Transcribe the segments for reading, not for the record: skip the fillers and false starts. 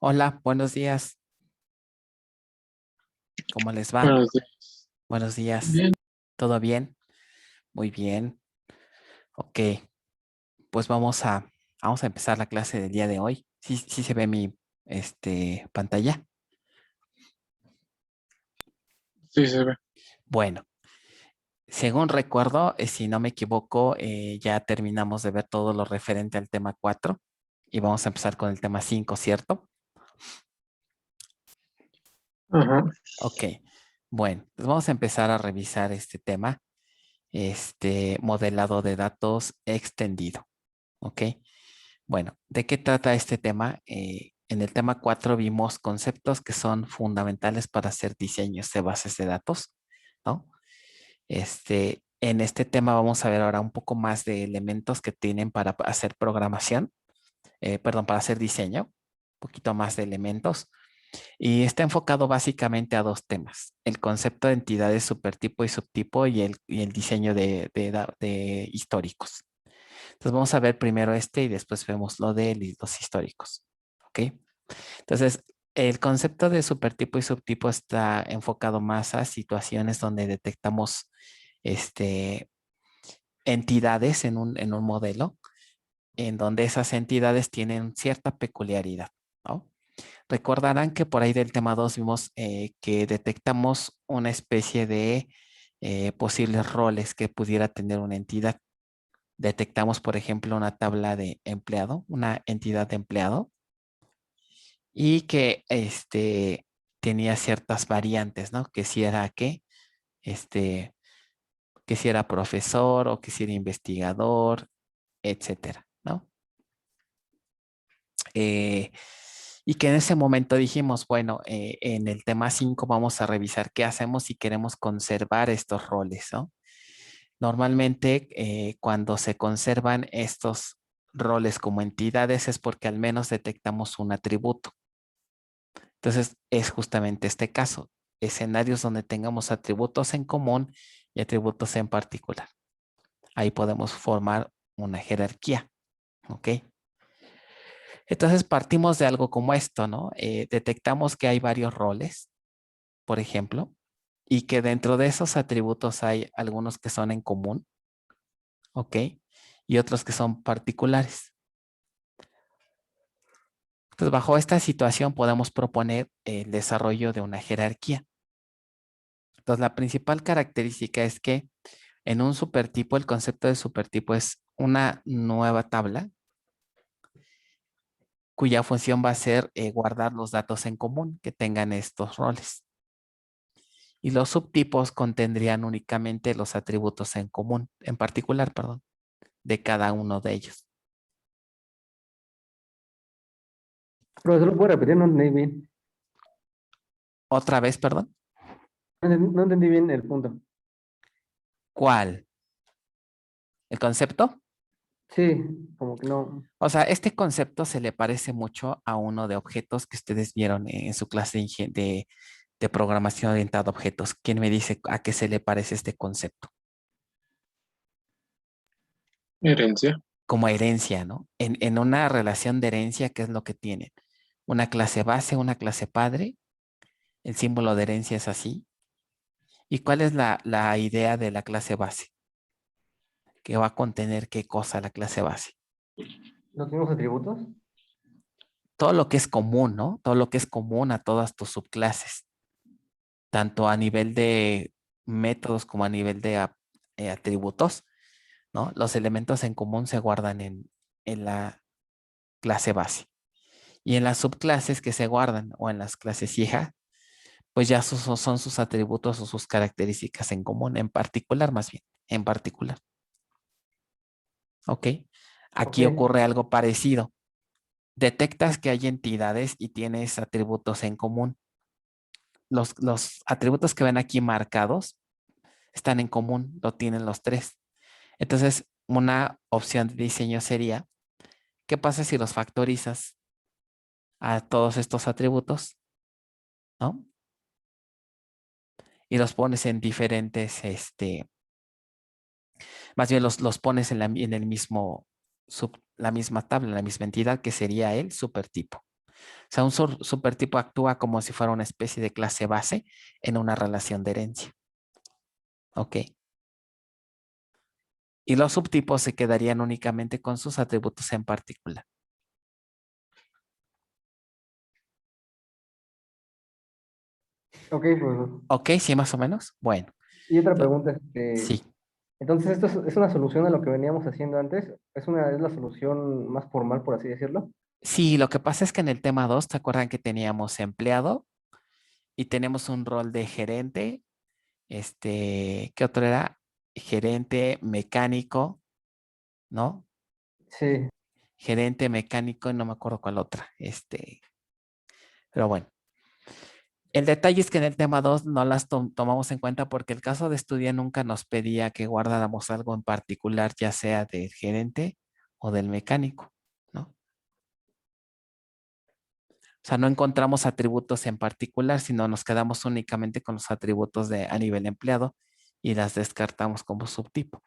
Hola, buenos días. ¿Cómo les va? Buenos días. Buenos días. Bien. ¿Todo bien? Muy bien. Ok, pues vamos a empezar la clase del día de hoy. Sí, sí se ve mi pantalla. Sí, se ve. Bueno, según recuerdo, si no me equivoco, ya terminamos de ver todo lo referente al tema 4 y vamos a empezar con el tema 5, ¿cierto? Ajá. Ok, bueno, pues vamos a empezar a revisar este tema, modelado de datos extendido. Ok. Bueno, ¿de qué trata este tema? En el tema 4 vimos conceptos que son fundamentales para hacer diseños de bases de datos, ¿no? En este tema vamos a ver ahora un poco más de elementos que tienen para hacer programación, perdón, para hacer diseño, un poquito más de elementos. Y está enfocado básicamente a dos temas, el concepto de entidades supertipo y subtipo y el diseño de históricos. Entonces vamos a ver primero y después vemos lo de los históricos. ¿Ok? Entonces, el concepto de supertipo y subtipo está enfocado más a situaciones donde detectamos este, entidades en un modelo, en donde esas entidades tienen cierta peculiaridad, ¿no? Recordarán que por ahí del tema 2 vimos que detectamos una especie de posibles roles que pudiera tener una entidad. Detectamos, por ejemplo, una tabla de empleado, una entidad de empleado, y que tenía ciertas variantes, ¿no? Que si era qué, este, que si era profesor o que si era investigador, etcétera, ¿no? Eh, y que en ese momento dijimos, bueno, en el tema 5 vamos a revisar qué hacemos si queremos conservar estos roles, ¿no? Normalmente, cuando se conservan estos roles como entidades es porque al menos detectamos un atributo. Entonces, es justamente este caso, escenarios donde tengamos atributos en común y atributos en particular. Ahí podemos formar una jerarquía, ¿ok? Entonces, partimos de algo como esto, ¿no? Detectamos que hay varios roles, por ejemplo, y que dentro de esos atributos hay algunos que son en común, ¿ok? Y otros que son particulares. Entonces, bajo esta situación podemos proponer el desarrollo de una jerarquía. Entonces, la principal característica es que en un supertipo, el concepto de supertipo es una nueva tabla cuya función va a ser guardar los datos en común que tengan estos roles. Y los subtipos contendrían únicamente los atributos en común, en particular, perdón, de cada uno de ellos. Profesor, ¿lo puedo repetir? No entendí bien. Otra vez, perdón. No entendí bien el punto. ¿Cuál? ¿El concepto? Sí, como que no. O sea, este concepto se le parece mucho a uno de objetos que ustedes vieron en su clase de programación orientada a objetos. ¿Quién me dice a qué se le parece este concepto? Herencia. Como herencia, ¿no? En una relación de herencia, ¿qué es lo que tienen? Una clase base, una clase padre. El símbolo de herencia es así. ¿Y cuál es la idea de la clase base? Que va a contener qué cosa la clase base. ¿Los mismos atributos? Todo lo que es común, ¿no? Todo lo que es común a todas tus subclases, tanto a nivel de métodos como a nivel de atributos, ¿no? Los elementos en común se guardan en la clase base. Y en las subclases que se guardan o en las clases hijas, pues ya son sus atributos o sus características en común, en particular más bien, en particular. ¿Ok? Ok. Aquí ocurre algo parecido. Detectas que hay entidades y tienes atributos en común. Los atributos que ven aquí marcados están en común, lo tienen los tres. Entonces, una opción de diseño sería, ¿qué pasa si los factorizas a todos estos atributos, ¿no? Y los pones en diferentes, más bien los pones en el mismo, la misma tabla, la misma entidad que sería el supertipo. O sea, un supertipo actúa como si fuera una especie de clase base en una relación de herencia. ¿Ok? Y los subtipos se quedarían únicamente con sus atributos en particular. Ok, pues. ¿Ok? ¿Sí, más o menos? Bueno, Y otra pregunta, sí. entonces esto es una solución a lo que veníamos haciendo antes. Es la solución más formal, por así decirlo. Sí, lo que pasa es que en el tema 2, ¿te acuerdan que teníamos empleado y tenemos un rol de gerente? ¿Qué otro era? Gerente mecánico, ¿no? Sí, Gerente mecánico y no me acuerdo cuál otra. Pero bueno. El detalle es que en el tema 2 no las tomamos en cuenta porque el caso de estudio nunca nos pedía que guardáramos algo en particular, ya sea del gerente o del mecánico, ¿no? O sea, no encontramos atributos en particular, sino nos quedamos únicamente con los atributos a nivel empleado y las descartamos como subtipo.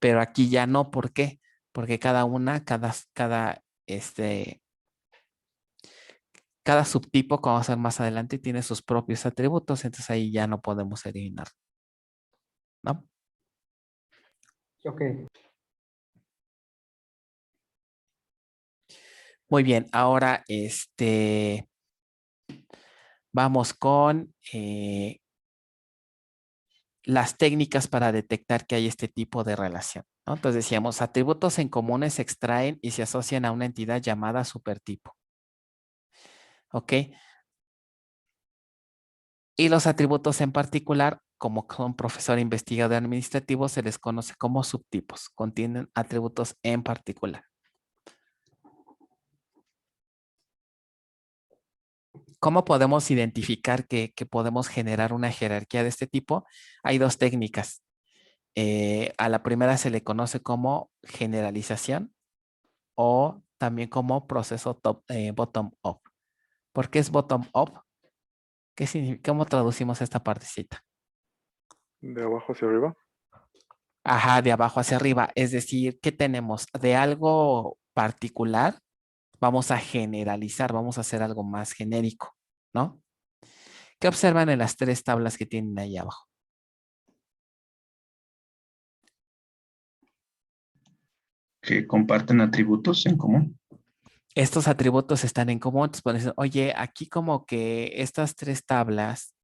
Pero aquí ya no, ¿por qué? Porque cada subtipo, como vamos a ver más adelante, tiene sus propios atributos, entonces ahí ya no podemos eliminar, ¿no? ok. Muy bien, ahora vamos con las técnicas para detectar que hay este tipo de relación, ¿no? Entonces decíamos, atributos en comunes se extraen y se asocian a una entidad llamada supertipo. ¿Ok? Y los atributos en particular, como son profesor investigador administrativo, se les conoce como subtipos. Contienen atributos en particular. ¿Cómo podemos identificar que podemos generar una jerarquía de este tipo? Hay dos técnicas. A la primera se le conoce como generalización o también como proceso bottom-up. ¿Por qué es bottom-up? ¿Qué significa? ¿Cómo traducimos esta partecita? De abajo hacia arriba. Ajá, de abajo hacia arriba. Es decir, ¿qué tenemos? De algo particular, vamos a generalizar, vamos a hacer algo más genérico, ¿no? ¿Qué observan en las tres tablas que tienen ahí abajo? Que comparten atributos en común. Estos atributos están en común. Entonces pueden decir, oye, aquí como que estas tres tablas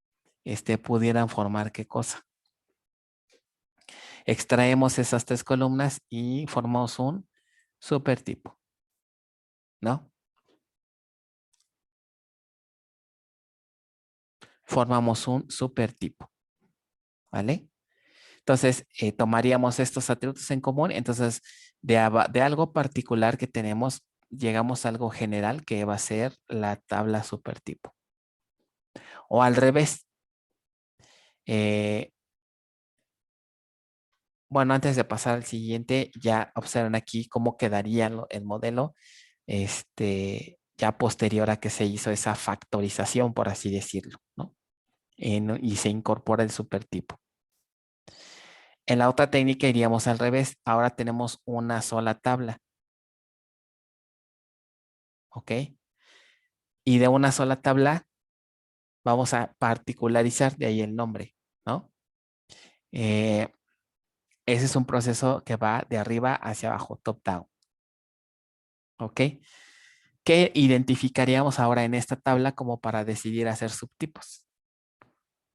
pudieran formar qué cosa. Extraemos esas tres columnas y formamos un supertipo, ¿no? Formamos un supertipo, ¿vale? Entonces, tomaríamos estos atributos en común. Entonces, de algo particular que tenemos, llegamos a algo general que va a ser la tabla supertipo. O al revés. Bueno, antes de pasar al siguiente, ya observen aquí cómo quedaría el modelo, ya posterior a que se hizo esa factorización, por así decirlo, ¿no? Y se incorpora el supertipo. En la otra técnica iríamos al revés. Ahora tenemos una sola tabla. ¿Ok? Y de una sola tabla vamos a particularizar, de ahí el nombre, ¿no? Ese es un proceso que va de arriba hacia abajo, top down. ¿Ok? ¿Qué identificaríamos ahora en esta tabla como para decidir hacer subtipos?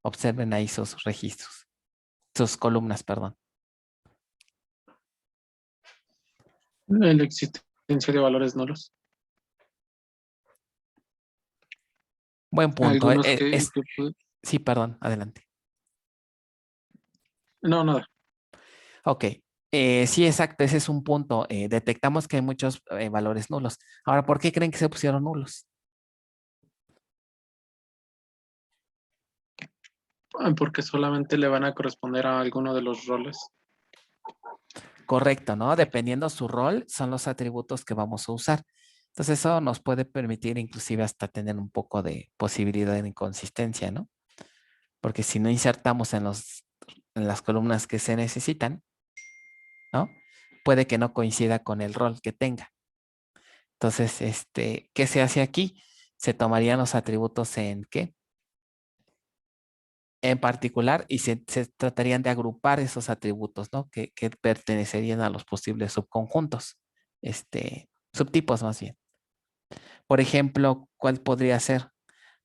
Observen ahí sus registros, sus columnas, perdón. La existencia de valores nulos. Buen punto. Algunos que Sí, perdón, adelante. no, nada. Ok. Sí, exacto, ese es un punto. Detectamos que hay muchos valores nulos. Ahora, ¿por qué creen que se pusieron nulos? Porque solamente le van a corresponder a alguno de los roles. Correcto, ¿no? Dependiendo su rol, son los atributos que vamos a usar. Entonces, eso nos puede permitir inclusive hasta tener un poco de posibilidad de inconsistencia, ¿no? Porque si no insertamos en las columnas que se necesitan, ¿no? Puede que no coincida con el rol que tenga. Entonces, ¿qué se hace aquí? Se tomarían los atributos en ¿qué? En particular, y se tratarían de agrupar esos atributos, ¿no? Que pertenecerían a los posibles subconjuntos, subtipos más bien. Por ejemplo, ¿cuál podría ser?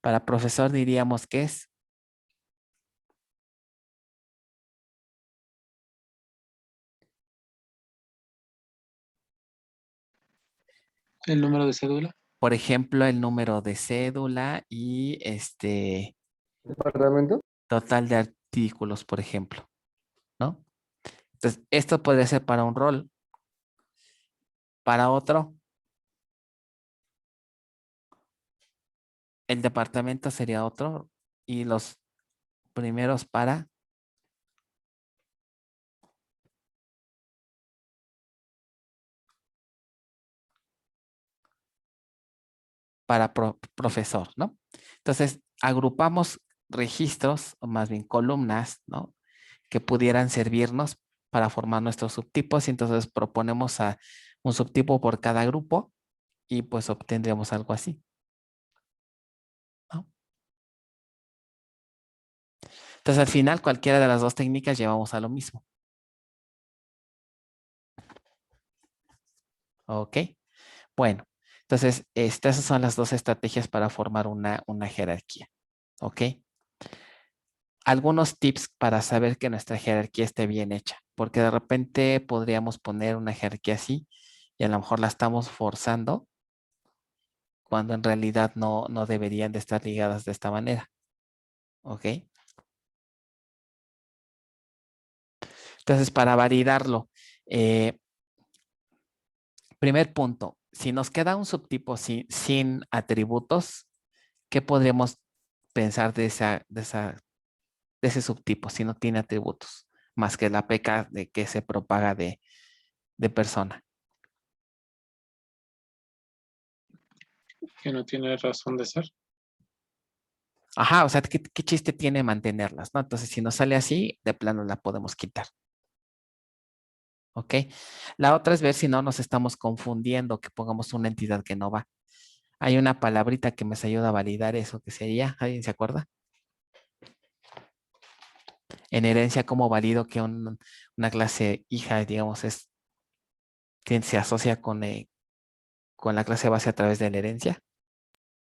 Para profesor diríamos que es El número de cédula. por ejemplo, el número de cédula y Departamento. total de artículos, por ejemplo, ¿no? Entonces, esto podría ser para un rol. Para otro, el departamento sería otro y los primeros para profesor, ¿no? Entonces, agrupamos registros, o más bien columnas, ¿no? Que pudieran servirnos para formar nuestros subtipos y entonces proponemos a un subtipo por cada grupo y pues obtendríamos algo así, ¿no? Entonces, al final, cualquiera de las dos técnicas llevamos a lo mismo. ¿Ok? Bueno, entonces, esas son las dos estrategias para formar una jerarquía. ¿Ok? Algunos tips para saber que nuestra jerarquía esté bien hecha, porque de repente podríamos poner una jerarquía así y a lo mejor la estamos forzando cuando en realidad no deberían de estar ligadas de esta manera. ¿Ok? Entonces, para validarlo, primer punto, si nos queda un subtipo sin atributos, ¿qué podríamos pensar de ese subtipo si no tiene atributos? Más que la peca de que se propaga de persona. Que no tiene razón de ser. Ajá, o sea, ¿qué chiste tiene mantenerlas, no? Entonces, si nos sale así, de plano la podemos quitar. ¿Ok? La otra es ver si no nos estamos confundiendo, que pongamos una entidad que no va. Hay una palabrita que me ayuda a validar eso, que sería, ¿alguien se acuerda? En herencia, ¿cómo valido que una clase hija, digamos, se asocia con la clase base a través de la herencia?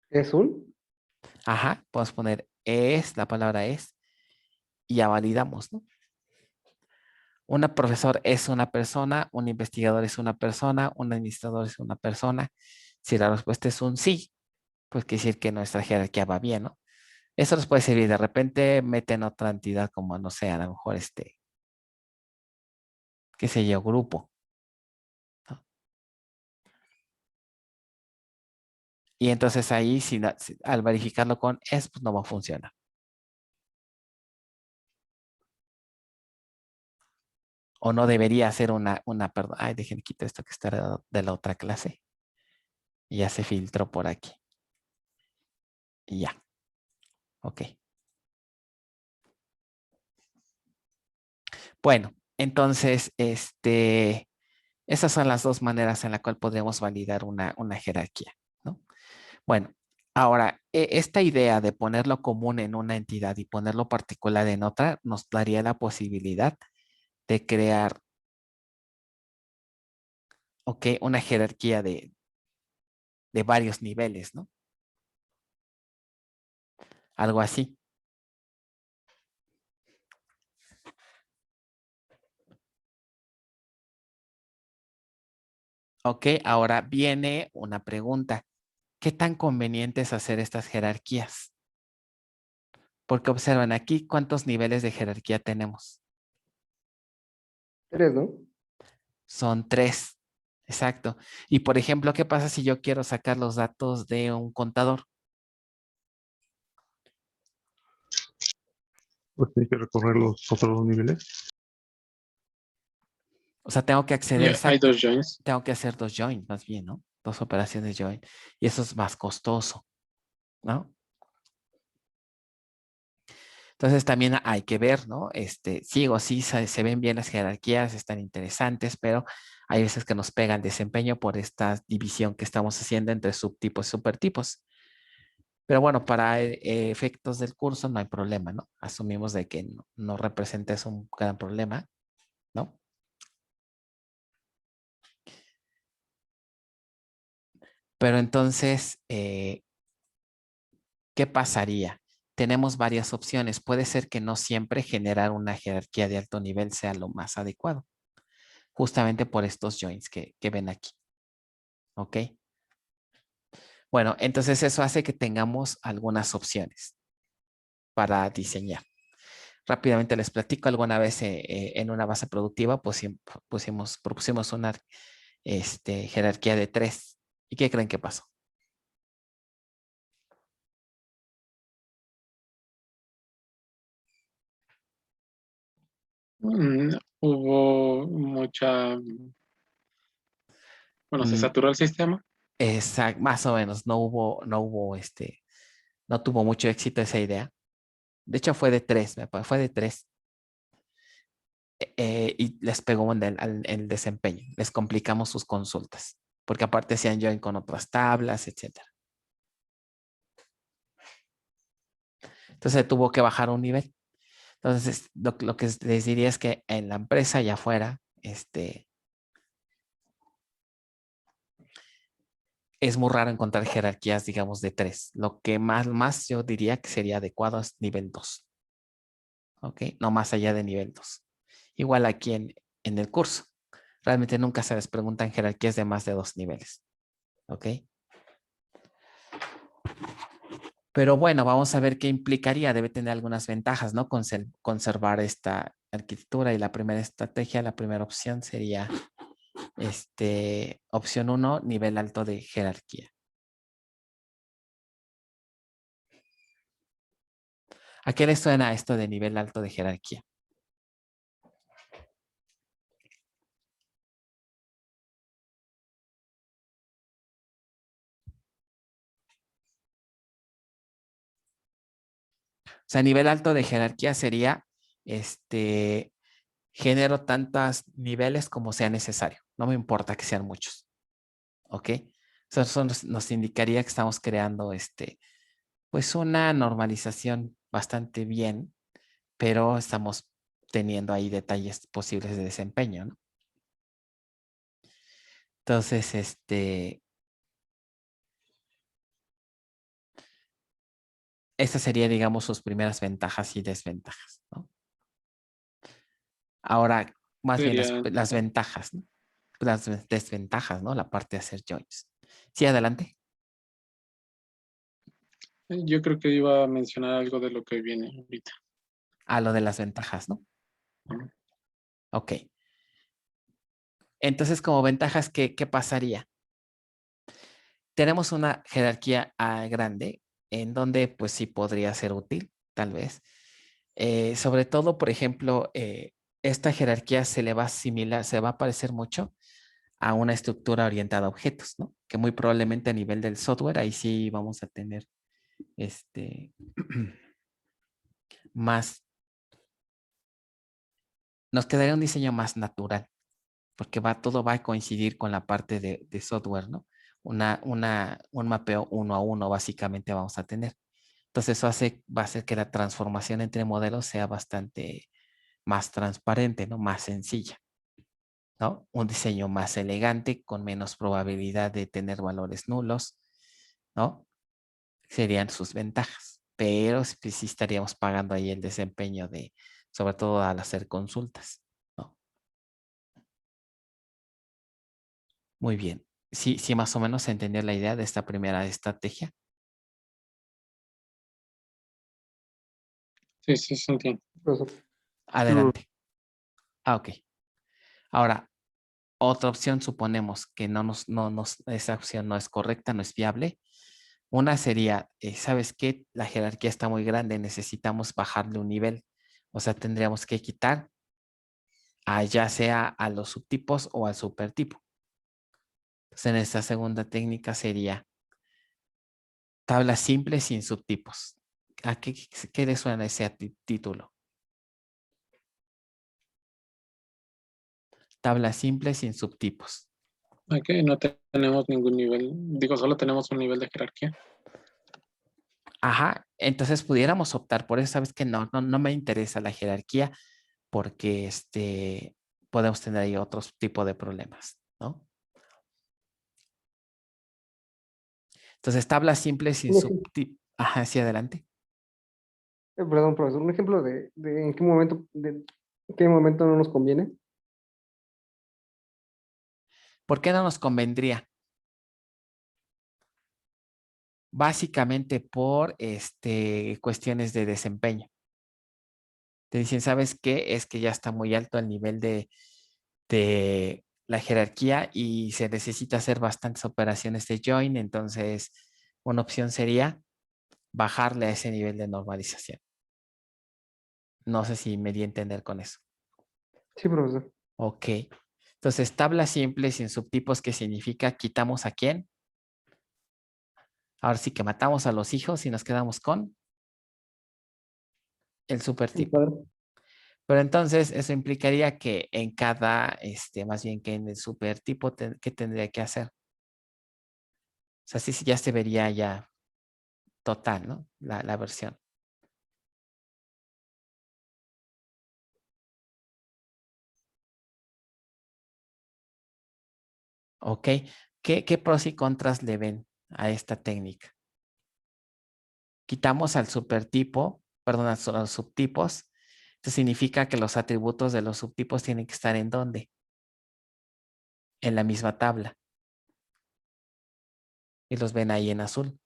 ¿Es un? Ajá, podemos poner la palabra es, y ya validamos, ¿no? Un profesor es una persona, un investigador es una persona, un administrador es una persona. Si la respuesta es un sí, pues quiere decir que nuestra jerarquía va bien, ¿no? Eso nos puede servir. De repente meten otra entidad como, no sé, a lo mejor qué sé yo, grupo, ¿no? Y entonces ahí, al verificarlo con es, pues no va a funcionar. O no debería ser perdón. Ay, déjenme quitar esto que está de la otra clase. Y ya se filtró por aquí. Y ya. Ok. Bueno, entonces, esas son las dos maneras en la cual podemos validar una jerarquía, ¿no? Bueno, ahora, esta idea de ponerlo común en una entidad y ponerlo particular en otra nos daría la posibilidad de crear, ok, una jerarquía de varios niveles, ¿no? Algo así. Ok, ahora viene una pregunta. ¿Qué tan conveniente es hacer estas jerarquías? Porque observen aquí cuántos niveles de jerarquía tenemos. 3, ¿no? Son 3. Exacto. Y por ejemplo, ¿qué pasa si yo quiero sacar los datos de un contador? Pues tiene que recorrer los otros dos niveles. O sea, tengo que acceder, Hay exacto. dos joins. Tengo que hacer 2 join, más bien, ¿no? 2 operaciones join. Y eso es más costoso, ¿no? Entonces también hay que ver, ¿no? Sí o sí se ven bien las jerarquías, están interesantes, pero hay veces que nos pegan desempeño por esta división que estamos haciendo entre subtipos y supertipos. Pero bueno, para efectos del curso no hay problema, ¿no? Asumimos de que no representa eso un gran problema, ¿no? Pero entonces, ¿qué pasaría? Tenemos varias opciones. Puede ser que no siempre generar una jerarquía de alto nivel sea lo más adecuado, justamente por estos joins que ven aquí. ¿Ok? Bueno, entonces eso hace que tengamos algunas opciones para diseñar. Rápidamente les platico. Alguna vez en una base productiva propusimos una jerarquía de 3. ¿Y qué creen que pasó? Hubo mucha, bueno, se Mm, saturó el sistema. Más o menos, no tuvo mucho éxito esa idea. De hecho, fue de 3, fue de 3. Y les pegó en el desempeño. Les complicamos sus consultas, porque aparte hacían join con otras tablas, etcétera. Entonces tuvo que bajar un nivel. Entonces, lo que les diría es que en la empresa allá afuera, es muy raro encontrar jerarquías, digamos, de 3. Lo que más yo diría que sería adecuado es nivel 2. ¿Ok? No más allá de nivel 2. Igual aquí en el curso. Realmente nunca se les preguntan jerarquías de más de 2 niveles. ¿Ok? Pero bueno, vamos a ver qué implicaría. Debe tener algunas ventajas, ¿no? Conservar esta arquitectura. Y la primera estrategia, la primera opción sería opción 1, nivel alto de jerarquía. ¿A qué le suena esto de nivel alto de jerarquía? O sea, nivel alto de jerarquía sería, genero tantos niveles como sea necesario. No me importa que sean muchos. ¿Ok? Eso nos indicaría que estamos creando, pues una normalización bastante bien, pero estamos teniendo ahí detalles posibles de desempeño, ¿no? Entonces, estas serían, digamos, sus primeras ventajas y desventajas, ¿no? Ahora, más bien Sería, las ventajas, ¿no? Las desventajas, ¿no? La parte de hacer joins. Sí, adelante. yo creo que iba a mencionar algo de lo que viene ahorita. A lo de las ventajas, ¿no? Ujú. Ok. Entonces, como ventajas, ¿qué pasaría? Tenemos una jerarquía grande en donde, pues sí podría ser útil, tal vez. Sobre todo, por ejemplo, esta jerarquía se le va a asimilar, se va a parecer mucho a una estructura orientada a objetos, ¿no? Que muy probablemente a nivel del software, ahí sí vamos a tener más, nos quedaría un diseño más natural, porque todo va a coincidir con la parte de software, ¿no? Un mapeo 1 a 1 básicamente vamos a tener. Entonces eso va a hacer que la transformación entre modelos sea bastante más transparente, ¿no? Más sencilla, ¿no? Un diseño más elegante, con menos probabilidad de tener valores nulos, ¿no? Serían sus ventajas. Pero sí estaríamos pagando ahí el desempeño sobre todo al hacer consultas, ¿no? Muy bien. Sí, más o menos entender la idea de esta primera estrategia. Sí, sí, sí, entiendo. Profesor. Adelante. Ok. Ahora, otra opción, suponemos que esa opción no es correcta, no es viable. Una sería, ¿sabes qué? La jerarquía está muy grande, necesitamos bajarle un nivel. O sea, tendríamos que quitar ya sea a los subtipos o al supertipo. Entonces, en esta segunda técnica sería tabla simple sin subtipos. ¿A qué le suena ese título? Tabla simple sin subtipos. Aquí no tenemos ningún nivel, digo, solo tenemos un nivel de jerarquía. Ajá, entonces pudiéramos optar por eso, sabes que no me interesa la jerarquía porque podemos tener ahí otros tipos de problemas, ¿no? Entonces, tablas simples sin Un ejemplo, subtipos. Ajá, hacia adelante. perdón, profesor, un ejemplo de en qué momento no nos conviene. ¿Por qué no nos convendría? Básicamente por cuestiones de desempeño. Te dicen, ¿sabes qué? Es que ya está muy alto el nivel de la jerarquía y se necesita hacer bastantes operaciones de join. Entonces, una opción sería bajarle a ese nivel de normalización. No sé si me di a entender con eso. Sí, profesor. Ok. Entonces, tabla simple sin subtipos, ¿qué significa? Quitamos a quién. Ahora sí que matamos a los hijos y nos quedamos con el El supertipo. padre. Pero entonces eso implicaría que en cada, más bien que en el supertipo, ¿qué tendría que hacer? O sea, sí, sí, ya se vería ya total, ¿no? La versión. Ok. ¿Qué pros y contras le ven a esta técnica? Quitamos al supertipo, perdón, a los subtipos. Esto significa que los atributos de los subtipos tienen que estar ¿en dónde? En la misma tabla. Y los ven ahí en azul.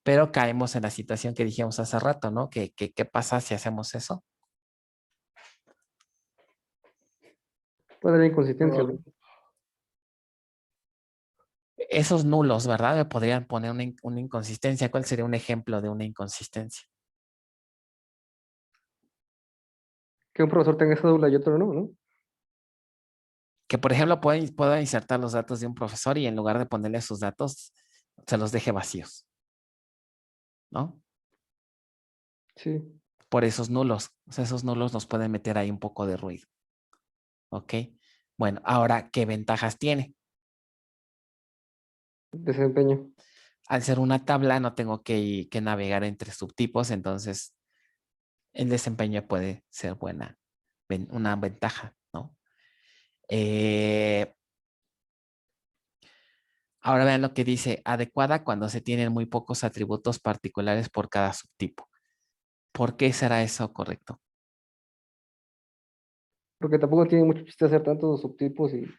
Pero caemos en la situación que dijimos hace rato, ¿no? ¿Qué pasa si hacemos eso? Puede haber inconsistencia, Pero ¿no? Esos nulos, ¿verdad? Me podrían poner una inconsistencia. ¿Cuál sería un ejemplo de una inconsistencia? Que un profesor tenga esa duda y otro no, ¿no? Que, por ejemplo, puedo insertar los datos de un profesor y en lugar de ponerle sus datos, se los deje vacíos, ¿no? Sí, Por esos nulos. O sea, esos nulos nos pueden meter ahí un poco de ruido. ¿Ok? Bueno, ahora, ¿qué ventajas tiene? desempeño. Al ser una tabla, no tengo que navegar entre subtipos, entonces el desempeño puede ser una ventaja, ¿no? Ahora vean lo que dice, adecuada cuando se tienen muy pocos atributos particulares por cada subtipo. ¿Por qué será eso correcto? Porque tampoco tiene mucho chiste hacer tantos subtipos y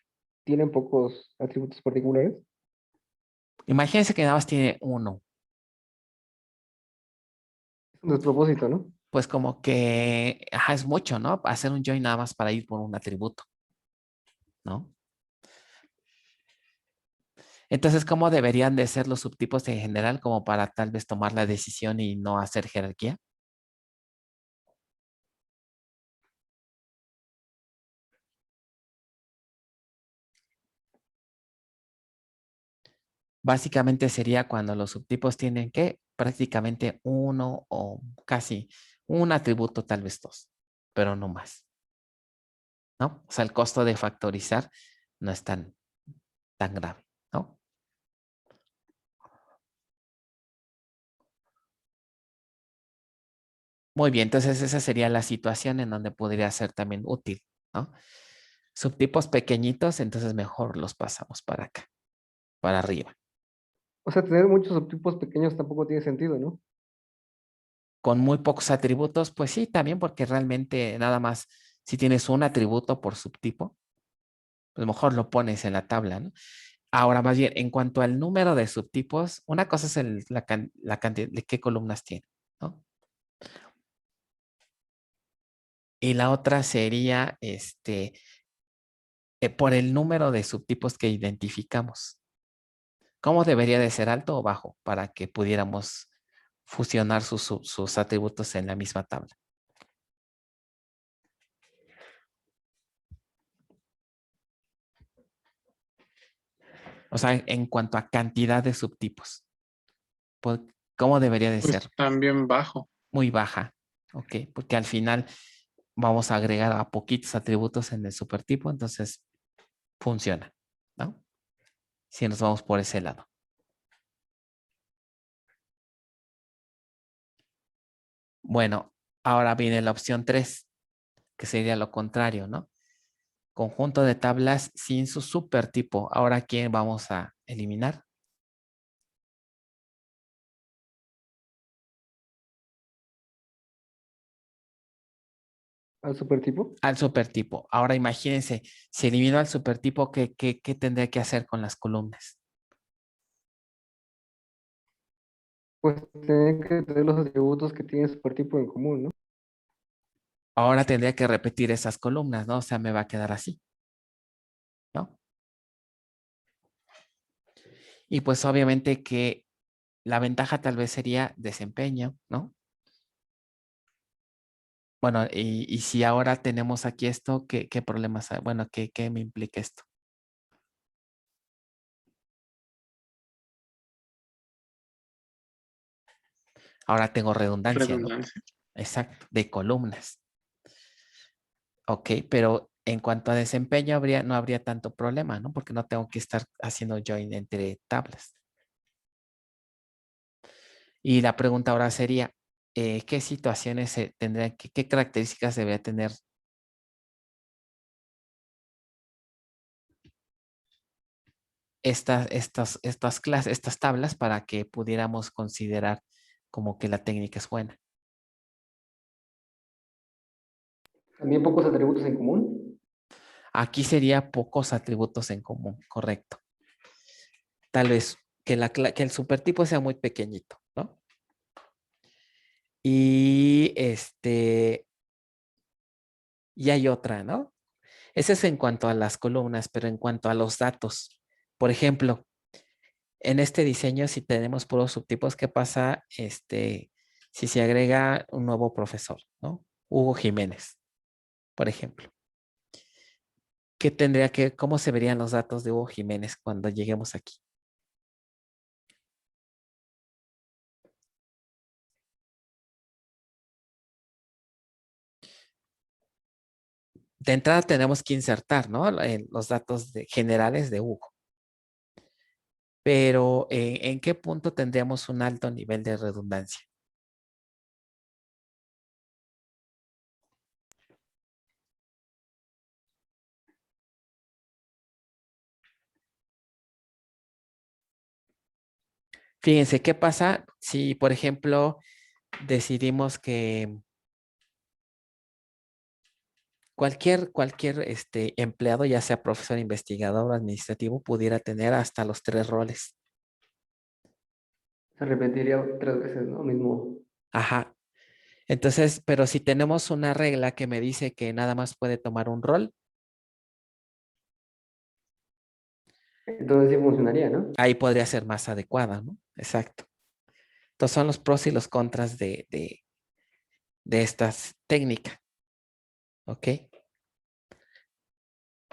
tienen pocos atributos particulares. Imagínense que nada más tiene uno. Es un despropósito, ¿no? Pues como que ajá, es mucho, ¿no? Hacer un join nada más para ir por un atributo, ¿no? Entonces, ¿cómo deberían de ser los subtipos en general como para tal vez tomar la decisión y no hacer jerarquía? Básicamente sería cuando los subtipos tienen que prácticamente uno o casi un atributo, tal vez dos, pero no más, ¿no? O sea, el costo de factorizar no es tan grave, ¿no? Muy bien, entonces esa sería la situación en donde podría ser también útil, ¿no? Subtipos pequeñitos, entonces mejor los pasamos para acá, para arriba. O sea, tener muchos subtipos pequeños tampoco tiene sentido, ¿no? Con muy pocos atributos, pues sí, también porque realmente nada más si tienes un atributo por subtipo, pues mejor lo pones en la tabla, ¿no? Ahora, más bien, en cuanto al número de subtipos, una cosa es la cantidad de qué columnas tiene, ¿no? Y la otra sería, por el número de subtipos que identificamos. ¿Cómo debería de ser alto o bajo para que pudiéramos fusionar sus atributos en la misma tabla? O sea, en cuanto a cantidad de subtipos, pues, ¿cómo debería de pues ser? también bajo. Muy baja, ¿ok? Porque al final vamos a agregar a poquitos atributos en el supertipo, entonces funciona, ¿no? Si nos vamos por ese lado. Bueno, ahora viene la opción 3, que sería lo contrario, ¿no? Conjunto de tablas sin su supertipo. Ahora, ¿quién vamos a eliminar? ¿Al supertipo? Al supertipo. Ahora imagínense, si elimino al supertipo, ¿qué tendría que hacer con las columnas? Pues tienen que tener los atributos que tiene supertipo en común, ¿no? Ahora tendría que repetir esas columnas, ¿no? O sea, me va a quedar así, ¿no? Y pues obviamente que la ventaja tal vez sería desempeño, ¿no? Bueno, y si ahora tenemos aquí esto, ¿qué problemas hay? Bueno, ¿qué me implica esto? Ahora tengo redundancia, ¿no? Redundancia. Exacto, de columnas. Ok, pero en cuanto a desempeño no habría tanto problema, ¿no? Porque no tengo que estar haciendo join entre tablas. Y la pregunta ahora sería, ¿qué situaciones tendrían, qué características debería tener estas tablas para que pudiéramos considerar como que la técnica es buena? También pocos atributos en común. Aquí sería pocos atributos en común, correcto. Tal vez que el supertipo sea muy pequeñito, ¿no? Y y hay otra, ¿no? Ese es en cuanto a las columnas, pero en cuanto a los datos, por ejemplo, en este diseño, si tenemos puros subtipos, ¿qué pasa si se agrega un nuevo profesor, ¿no? Hugo Jiménez, por ejemplo. ¿Cómo se verían los datos de Hugo Jiménez cuando lleguemos aquí? De entrada tenemos que insertar, ¿no? Los datos generales de Hugo. Pero, ¿en qué punto tendríamos un alto nivel de redundancia? Fíjense, ¿qué pasa si, por ejemplo, decidimos que cualquier empleado, ya sea profesor, investigador o administrativo, pudiera tener hasta los 3 roles? Se repetiría 3 veces, ¿no? Mismo. Ajá. Entonces, pero si tenemos una regla que me dice que nada más puede tomar un rol, Entonces sí funcionaría, ¿no? ahí podría ser más adecuada, ¿no? Exacto. Entonces son los pros y los contras de estas técnicas. ¿Ok?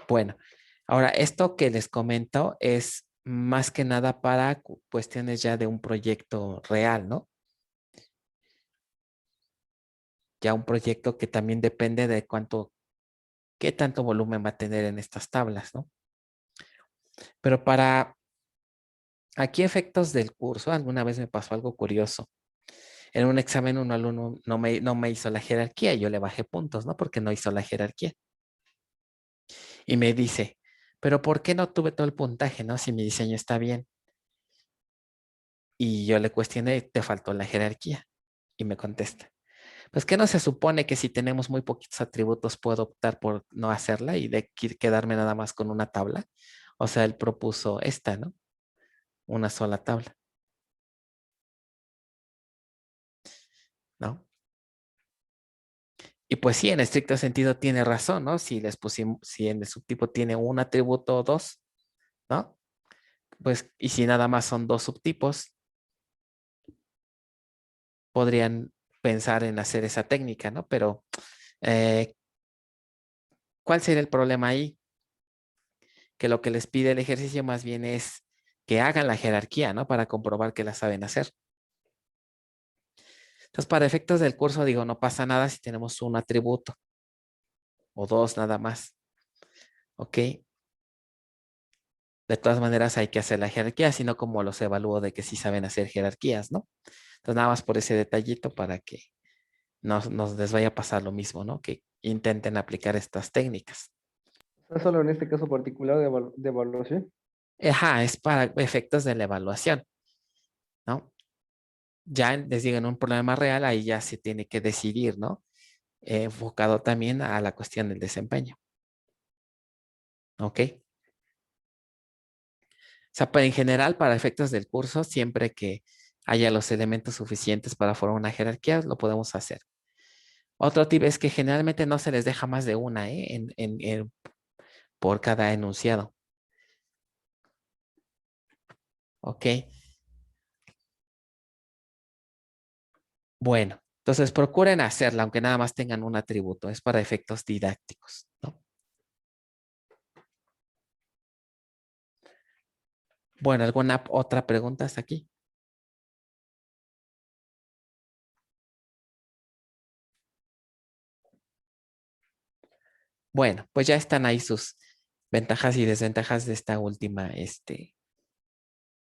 Bueno, ahora esto que les comento es más que nada para cuestiones ya de un proyecto real, ¿no? Ya un proyecto que también depende de qué tanto volumen va a tener en estas tablas, ¿no? Pero para aquí efectos del curso, alguna vez me pasó algo curioso. En un examen un alumno no me hizo la jerarquía, yo le bajé puntos, ¿no? Porque no hizo la jerarquía. Y me dice, pero ¿por qué no tuve todo el puntaje, no? Si mi diseño está bien. Y yo le cuestioné, te faltó la jerarquía. Y me contesta, pues que no se supone que si tenemos muy poquitos atributos puedo optar por no hacerla y quedarme nada más con una tabla. O sea, él propuso esta, ¿no? Una sola tabla, ¿no? Y pues sí, en estricto sentido tiene razón, ¿no? Si en el subtipo tiene un atributo o dos, ¿no? Pues, y si nada más son 2 subtipos, podrían pensar en hacer esa técnica, ¿no? Pero, eh, ¿cuál sería el problema ahí? Que lo que les pide el ejercicio más bien es que hagan la jerarquía, ¿no? Para comprobar que la saben hacer. Entonces, para efectos del curso, digo, no pasa nada si tenemos un atributo o 2 nada más, ¿ok? De todas maneras hay que hacer la jerarquía, sino como los evalúo de que sí saben hacer jerarquías, ¿no? Entonces, nada más por ese detallito para que nos les vaya a pasar lo mismo, ¿no? Que intenten aplicar estas técnicas. ¿Es solo en este caso particular de evaluación? Ajá, es para efectos de la evaluación, ¿no? Ya les digo, en un problema real, ahí ya se tiene que decidir, ¿no? Enfocado también a la cuestión del desempeño. ¿Ok? O sea, pues en general, para efectos del curso, siempre que haya los elementos suficientes para formar una jerarquía, lo podemos hacer. Otro tip es que generalmente no se les deja más de una, por cada enunciado. ¿Ok? Bueno, entonces procuren hacerla, aunque nada más tengan un atributo. Es para efectos didácticos, ¿no? Bueno, ¿alguna otra pregunta hasta aquí? Bueno, pues ya están ahí sus ventajas y desventajas de esta última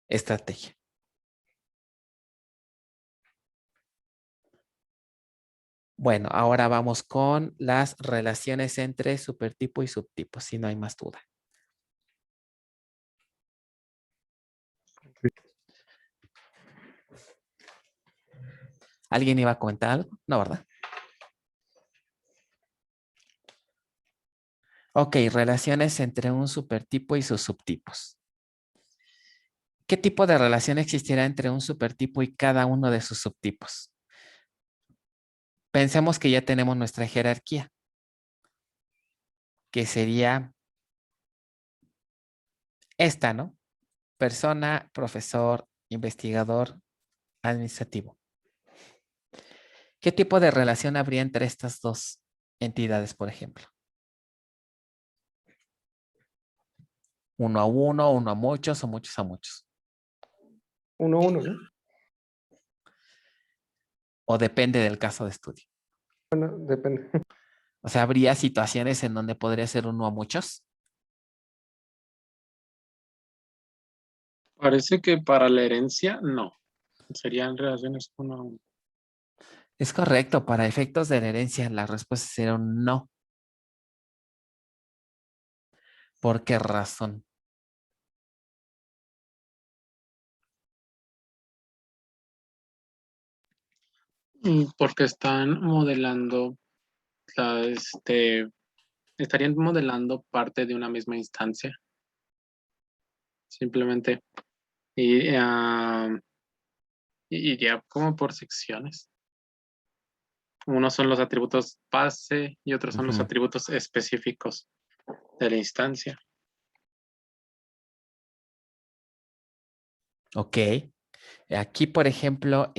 estrategia. Bueno, ahora vamos con las relaciones entre supertipo y subtipo, si no hay más duda. ¿Alguien iba a comentar algo? No, ¿verdad? Ok, relaciones entre un supertipo y sus subtipos. ¿Qué tipo de relación existirá entre un supertipo y cada uno de sus subtipos? Pensemos que ya tenemos nuestra jerarquía, que sería esta, ¿no? Persona, profesor, investigador, administrativo. ¿Qué tipo de relación habría entre estas dos entidades, por ejemplo? Uno a uno, uno a muchos o muchos a muchos. 1-1, ¿no? O depende del caso de estudio. Bueno, depende. O sea, habría situaciones en donde podría ser uno a muchos. Parece que para la herencia, no. Serían relaciones uno a uno. Es correcto, para efectos de la herencia la respuesta será un no. ¿Por qué razón? Porque están modelando, la, estarían modelando parte de una misma instancia. Simplemente. Y, y iría como por secciones. Unos son los atributos base y otros son los Ujú. atributos específicos de la instancia. Ok. Aquí, por ejemplo,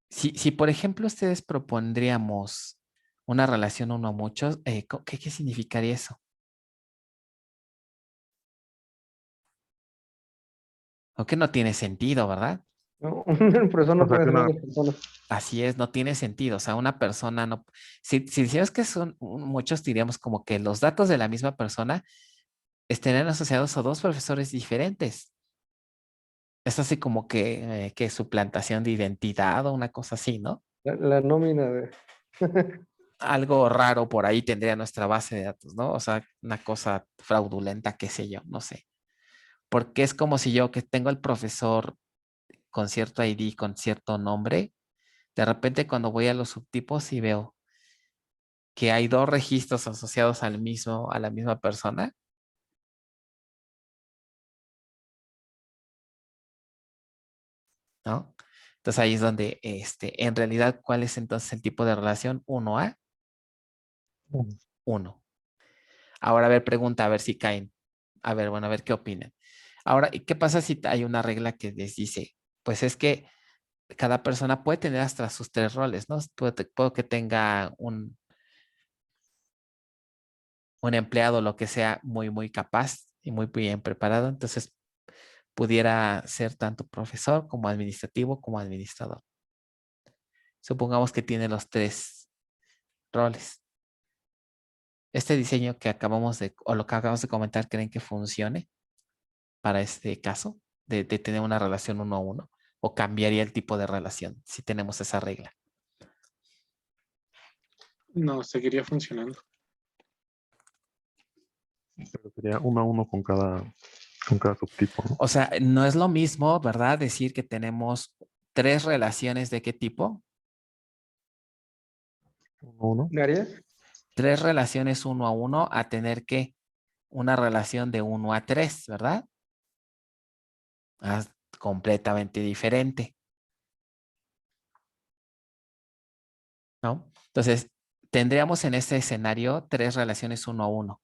si por ejemplo ustedes propondríamos una relación uno a muchos, ¿qué significaría eso? O que no tiene sentido, ¿verdad? ¿No? Un profesor no O sea puede que ser una, varias personas. Así es, no tiene sentido. O sea, una persona no. Si decimos que son muchos, diríamos como que los datos de la misma persona estarían asociados a dos profesores diferentes. Es así como que suplantación de identidad o una cosa así, ¿no? La nómina de... Algo raro por ahí tendría nuestra base de datos, ¿no? O sea, una cosa fraudulenta, qué sé yo, no sé. Porque es como si yo que tengo el profesor con cierto ID, con cierto nombre, de repente cuando voy a los subtipos y veo que hay dos registros asociados a la misma persona, ¿no? Entonces ahí es donde, en realidad, ¿cuál es entonces el tipo de relación? 1 a 1. Ahora, a ver, pregunta, a ver si caen. A ver, bueno, a ver qué opinan. Ahora, ¿y qué pasa si hay una regla que les dice? Pues es que cada persona puede tener hasta sus tres roles, ¿no? Puedo que tenga un empleado, lo que sea, muy, muy capaz y muy bien preparado. Entonces, pudiera ser tanto profesor como administrativo como administrador. Supongamos que tiene los tres roles. Este diseño que o lo que acabamos de comentar, ¿creen que funcione para este caso de tener una relación uno a uno? ¿O cambiaría el tipo de relación si tenemos esa regla? No, seguiría funcionando. Pero sería 1 a 1 con cada subtipo, ¿no? O sea, no es lo mismo, ¿verdad? Decir que tenemos 3 relaciones de qué tipo. 1 a 1. ¿Me harías? 3 relaciones 1 a 1 a tener que una relación de 1 a 3, ¿verdad? Completamente diferente, ¿no? Entonces, tendríamos en este escenario 3 relaciones 1 a 1.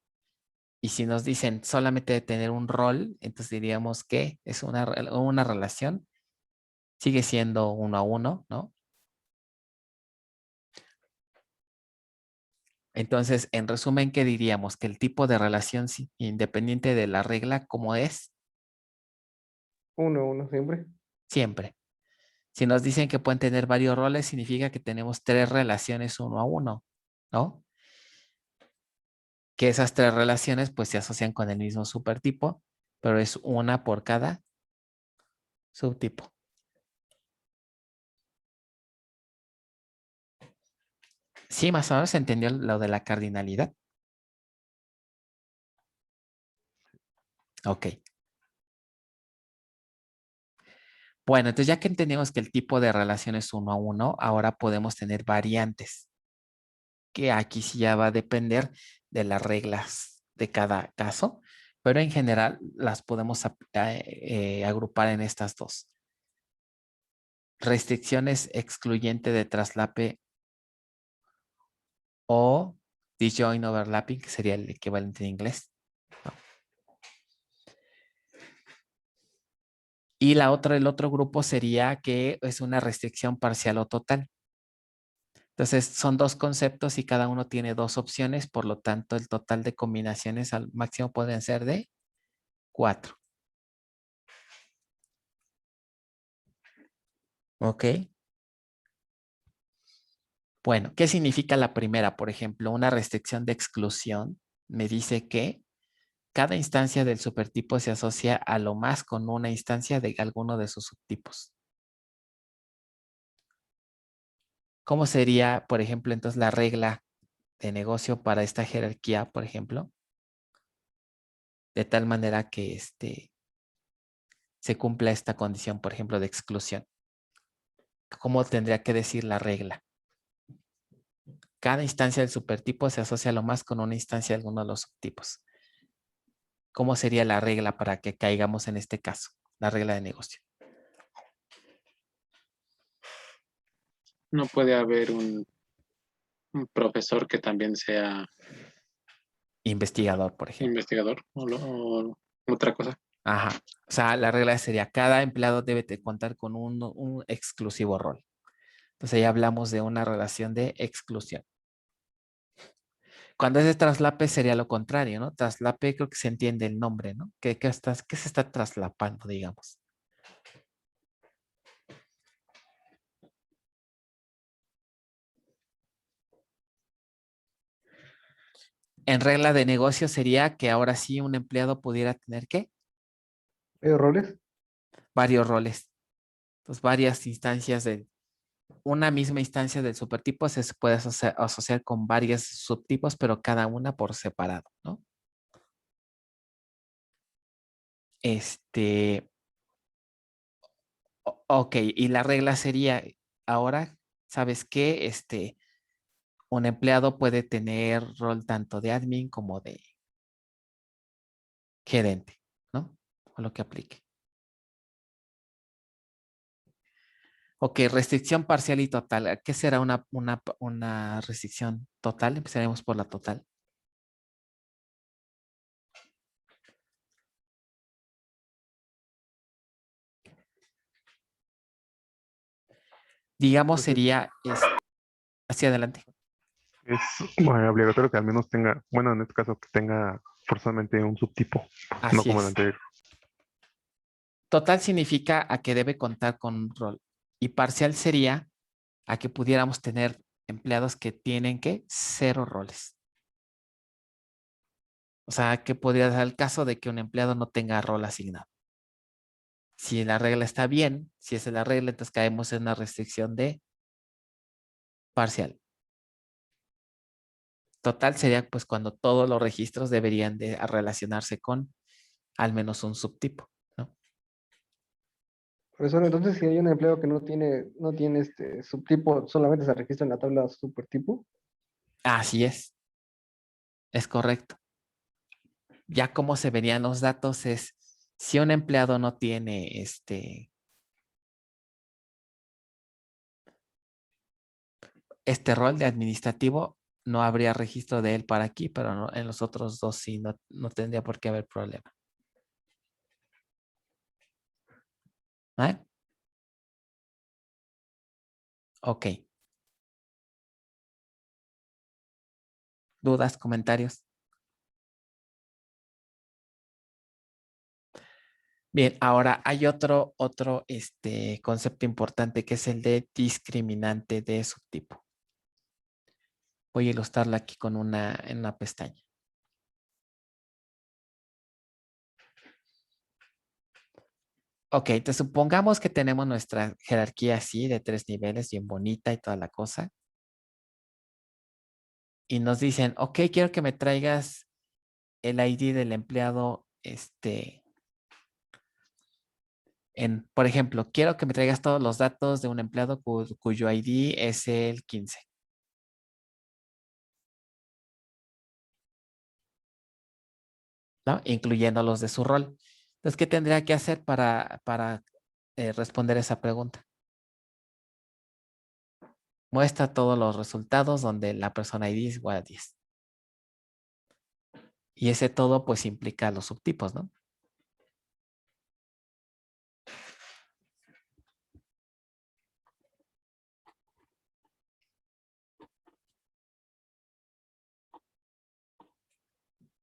Y si nos dicen solamente de tener un rol, entonces diríamos que es una relación, sigue siendo 1 a 1, ¿no? Entonces, en resumen, ¿qué diríamos? Que el tipo de relación independiente de la regla, ¿cómo es? 1-1 siempre. Siempre. Si nos dicen que pueden tener varios roles, significa que tenemos 3 relaciones 1 a 1, ¿no? Que esas 3 relaciones pues se asocian con el mismo supertipo, pero es una por cada subtipo. Sí, más o menos se entendió lo de la cardinalidad. Ok. Bueno, entonces ya que entendemos que el tipo de relación es 1 a 1, ahora podemos tener variantes, que aquí sí ya va a depender de las reglas de cada caso, pero en general las podemos agrupar en estas dos. Restricciones excluyente de traslape o disjoint overlapping, que sería el equivalente en inglés. Y el otro grupo sería que es una restricción parcial o total. Entonces, son 2 conceptos y cada uno tiene 2 opciones, por lo tanto, el total de combinaciones al máximo pueden ser de 4. ¿Ok? Bueno, ¿qué significa la primera? Por ejemplo, una restricción de exclusión me dice que cada instancia del supertipo se asocia a lo más con una instancia de alguno de sus subtipos. ¿Cómo sería, por ejemplo, entonces la regla de negocio para esta jerarquía, por ejemplo? De tal manera que se cumpla esta condición, por ejemplo, de exclusión. ¿Cómo tendría que decir la regla? Cada instancia del supertipo se asocia a lo más con una instancia de alguno de los subtipos. ¿Cómo sería la regla para que caigamos en este caso? La regla de negocio. No puede haber un profesor que también sea Investigador, por ejemplo. investigador o otra cosa. Ajá. O sea, la regla sería cada empleado debe de contar con un exclusivo rol. Entonces ya hablamos de una relación de exclusión. Cuando es de traslape sería lo contrario, ¿no? Traslape creo que se entiende el nombre, ¿no? ¿Qué se está traslapando, digamos? En regla de negocio sería que ahora sí un empleado pudiera tener, ¿qué? ¿Roles? Varios roles. Entonces, varias instancias de una misma instancia del supertipo se puede asociar con varios subtipos, pero cada una por separado, ¿no? Ok, y la regla sería, ahora, ¿sabes qué? Un empleado puede tener rol tanto de admin como de gerente, ¿no? O lo que aplique. Ok, restricción parcial y total. ¿Qué será una restricción total? Empezaremos por la total. Digamos, sería hacia adelante. Es obligatorio que al menos tenga, bueno, en este caso que tenga forzosamente un subtipo, no Así como el es. anterior. Total significa a que debe contar con un rol. Y parcial sería a que pudiéramos tener empleados que tienen que 0 roles. O sea, que podría dar el caso de que un empleado no tenga rol asignado. Si la regla está bien, si esa es la regla, entonces caemos en una restricción de parcial. Total sería pues cuando todos los registros deberían de relacionarse con al menos un subtipo, ¿no? Profesor, entonces si hay un empleo que no tiene este subtipo, solamente se registra en la tabla supertipo. Así es correcto. Ya como se verían los datos es, si un empleado no tiene este rol de administrativo, no habría registro de él para aquí, pero no, en los otros dos sí, no tendría por qué haber problema. ¿Vale? Ok. ¿Dudas, comentarios? Bien, ahora hay otro concepto importante que es el de discriminante de subtipo. Voy a ilustrarlo aquí con en una pestaña. Ok, entonces supongamos que tenemos nuestra jerarquía así de 3 niveles, bien bonita y toda la cosa. Y nos dicen, ok, quiero que me traigas el ID del empleado, por ejemplo, quiero que me traigas todos los datos de un empleado cuyo ID es el 15. ¿No? Incluyendo los de su rol. Entonces, ¿qué tendría que hacer para responder esa pregunta? Muestra todos los resultados donde la persona ID es igual a 10. Y ese todo pues implica los subtipos, ¿no?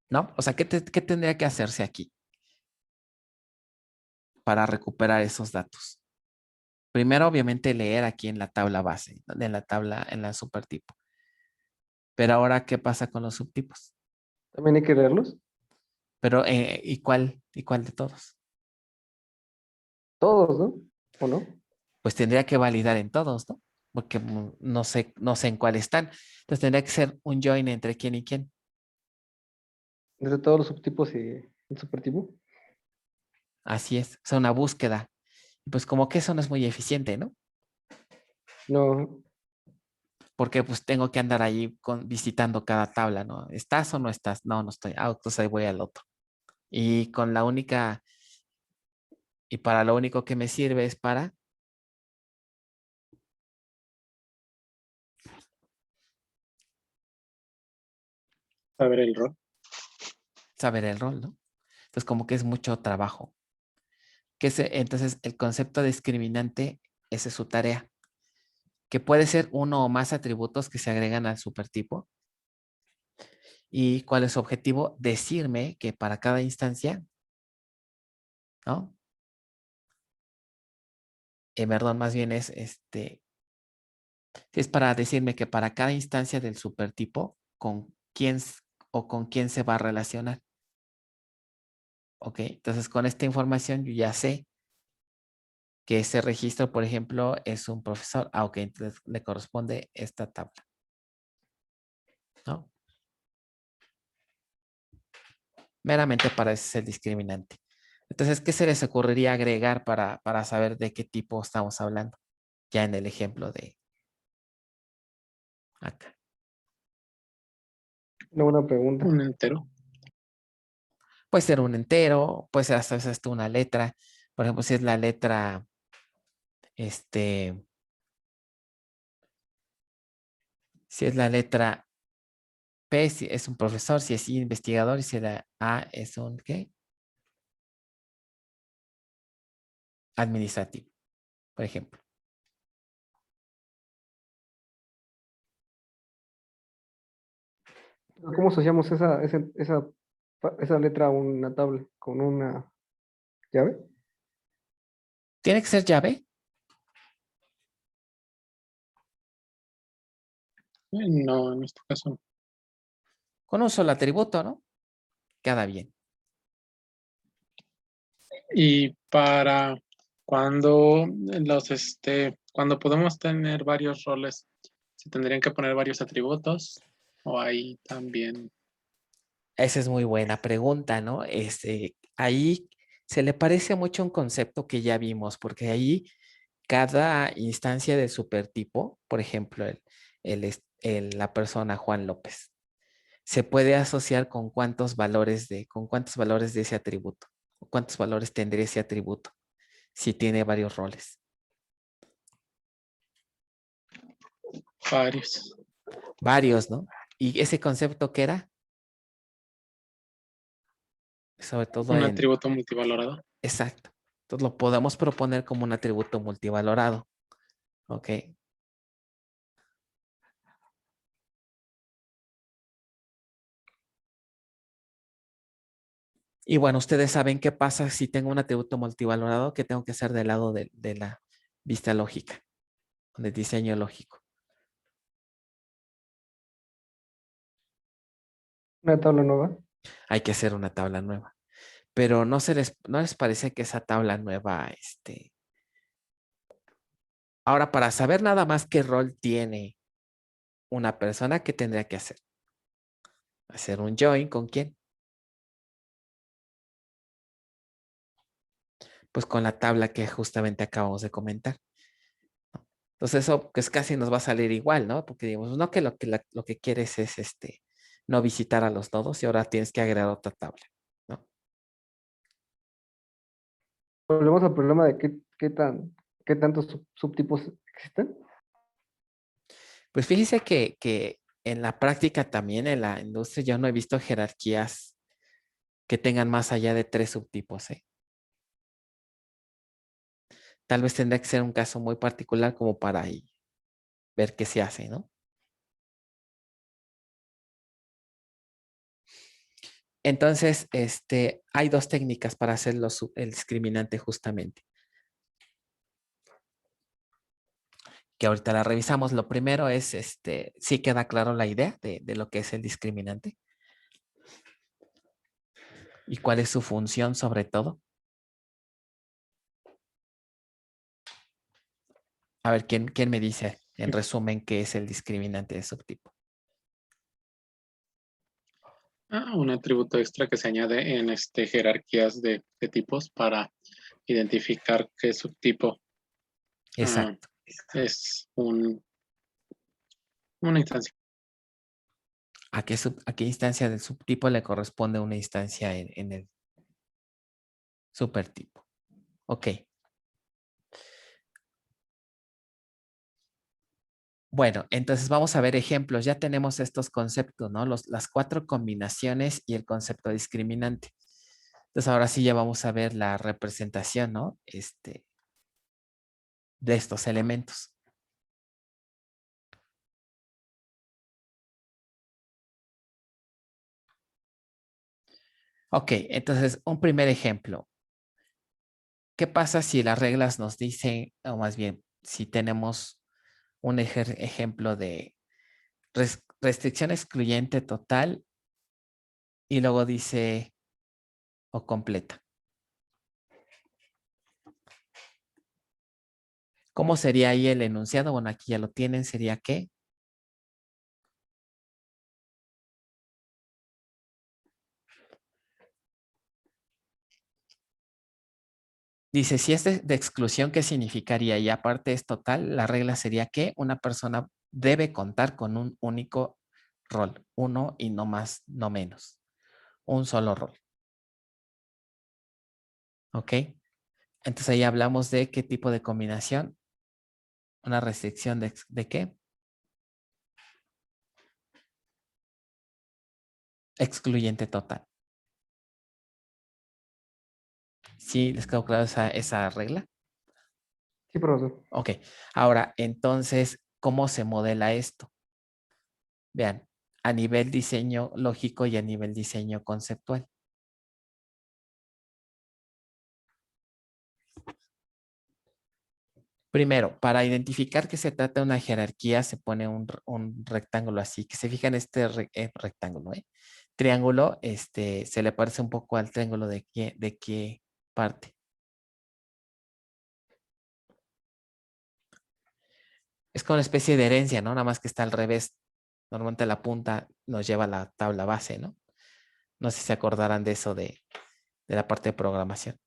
¿No? O sea, ¿qué tendría que hacerse aquí para recuperar esos datos? Primero, obviamente, leer aquí en la tabla base, en la tabla, en la supertipo. Pero ahora, ¿qué pasa con los subtipos? También hay que leerlos. Pero, ¿y cuál de todos? Todos, ¿no? ¿O no? Pues tendría que validar en todos, ¿no? Porque no sé en cuál están. Entonces tendría que ser un join entre quién y quién. Entre todos los subtipos y el supertipo. Así es, o sea, una búsqueda. Pues como que eso no es muy eficiente, ¿no? No, Porque pues tengo que andar ahí visitando cada tabla, ¿no? ¿Estás o no estás? No, no estoy. Ah, entonces ahí voy al otro. Y para lo único que me sirve es para Saber el rol. saber el rol, ¿no? Entonces como que es mucho trabajo. Entonces el concepto discriminante, esa es su tarea, que puede ser uno o más atributos que se agregan al supertipo. ¿Y cuál es su objetivo? Decirme que para cada instancia, ¿no? Perdón, más bien es para decirme que para cada instancia del supertipo, con quién se va a relacionar. Ok, entonces con esta información yo ya sé que ese registro, por ejemplo, es un profesor. Ah, ok, entonces le corresponde esta tabla, ¿no? Meramente para ese es el discriminante. Entonces, ¿qué se les ocurriría agregar para saber de qué tipo estamos hablando? Ya en el ejemplo de acá. una buena pregunta. Un entero. Puede ser un entero, puede ser hasta una letra. Por ejemplo, si es la letra, si es la letra P, si es un profesor, si es investigador, y si la A es un, ¿qué? Administrativo, por ejemplo. ¿Cómo asociamos esa letra a una tabla con una llave? ¿Tiene que ser llave? No, en este caso no. Con un solo atributo, ¿no? Queda bien. Y para Cuando cuando podemos tener varios roles, ¿se tendrían que poner varios atributos? O ahí también. Esa es muy buena pregunta, ¿no? Ahí se le parece mucho a un concepto que ya vimos, porque ahí cada instancia de supertipo, por ejemplo, la persona Juan López, se puede asociar con cuántos valores de ese atributo, o cuántos valores tendría ese atributo si tiene varios roles. Varios. Varios, ¿no? ¿Y ese concepto qué era? Sobre todo Un atributo multivalorado. exacto. Entonces lo podemos proponer como un atributo multivalorado. ¿Ok? Y bueno, ustedes saben qué pasa si tengo un atributo multivalorado, que tengo que hacer del lado de la vista lógica, del diseño lógico. Una tabla nueva. Hay que hacer una tabla nueva. Pero no les parece que esa tabla nueva, ahora para saber nada más qué rol tiene una persona, ¿qué tendría que hacer? Hacer un join ¿con quién? Pues con la tabla que justamente acabamos de comentar. Entonces eso pues casi nos va a salir igual, ¿no? Porque digamos, no que lo que quieres es no visitar a los nodos y ahora tienes que agregar otra tabla, ¿no? Volvemos al problema de qué tantos subtipos existen. Pues fíjese que en la práctica también en la industria yo no he visto jerarquías que tengan más allá de 3 subtipos, ¿eh? Tal vez tendría que ser un caso muy particular como para ahí ver qué se hace, ¿no? Entonces, hay 2 técnicas para hacer el discriminante justamente, que ahorita la revisamos. Lo primero es, sí queda claro la idea de lo que es el discriminante y cuál es su función sobre todo. A ver, ¿quién me dice en resumen qué es el discriminante de subtipo? Un atributo extra que se añade en jerarquías de tipos para identificar qué subtipo Exacto. es una instancia. ¿A qué instancia del subtipo le corresponde una instancia en el supertipo? Ok. Bueno, entonces vamos a ver ejemplos. Ya tenemos estos conceptos, ¿no? Las 4 combinaciones y el concepto discriminante. Entonces ahora sí ya vamos a ver la representación, ¿no? De estos elementos. Ok, entonces un primer ejemplo. ¿Qué pasa si las reglas nos dicen, o más bien, si tenemos un ejemplo de restricción excluyente total y luego dice o completa? ¿Cómo sería ahí el enunciado? Bueno, aquí ya lo tienen. ¿Sería qué? Dice, si es de exclusión, ¿qué significaría? Y aparte es total, la regla sería que una persona debe contar con un único rol, uno y no más, no menos, un solo rol. ¿Ok? Entonces ahí hablamos de qué tipo de combinación, una restricción de qué? Excluyente total. ¿Sí les quedó claro esa regla? Sí, profesor. Ok, ahora entonces, ¿cómo se modela esto? Vean, a nivel diseño lógico y a nivel diseño conceptual. Primero, para identificar que se trata de una jerarquía, se pone un rectángulo así, que se fija en este rectángulo, ¿eh? Triángulo, se le parece un poco al triángulo de qué parte. Es como una especie de herencia, ¿no? Nada más que está al revés. Normalmente la punta nos lleva a la tabla base, ¿no? No sé si se acordarán de eso de la parte de programación.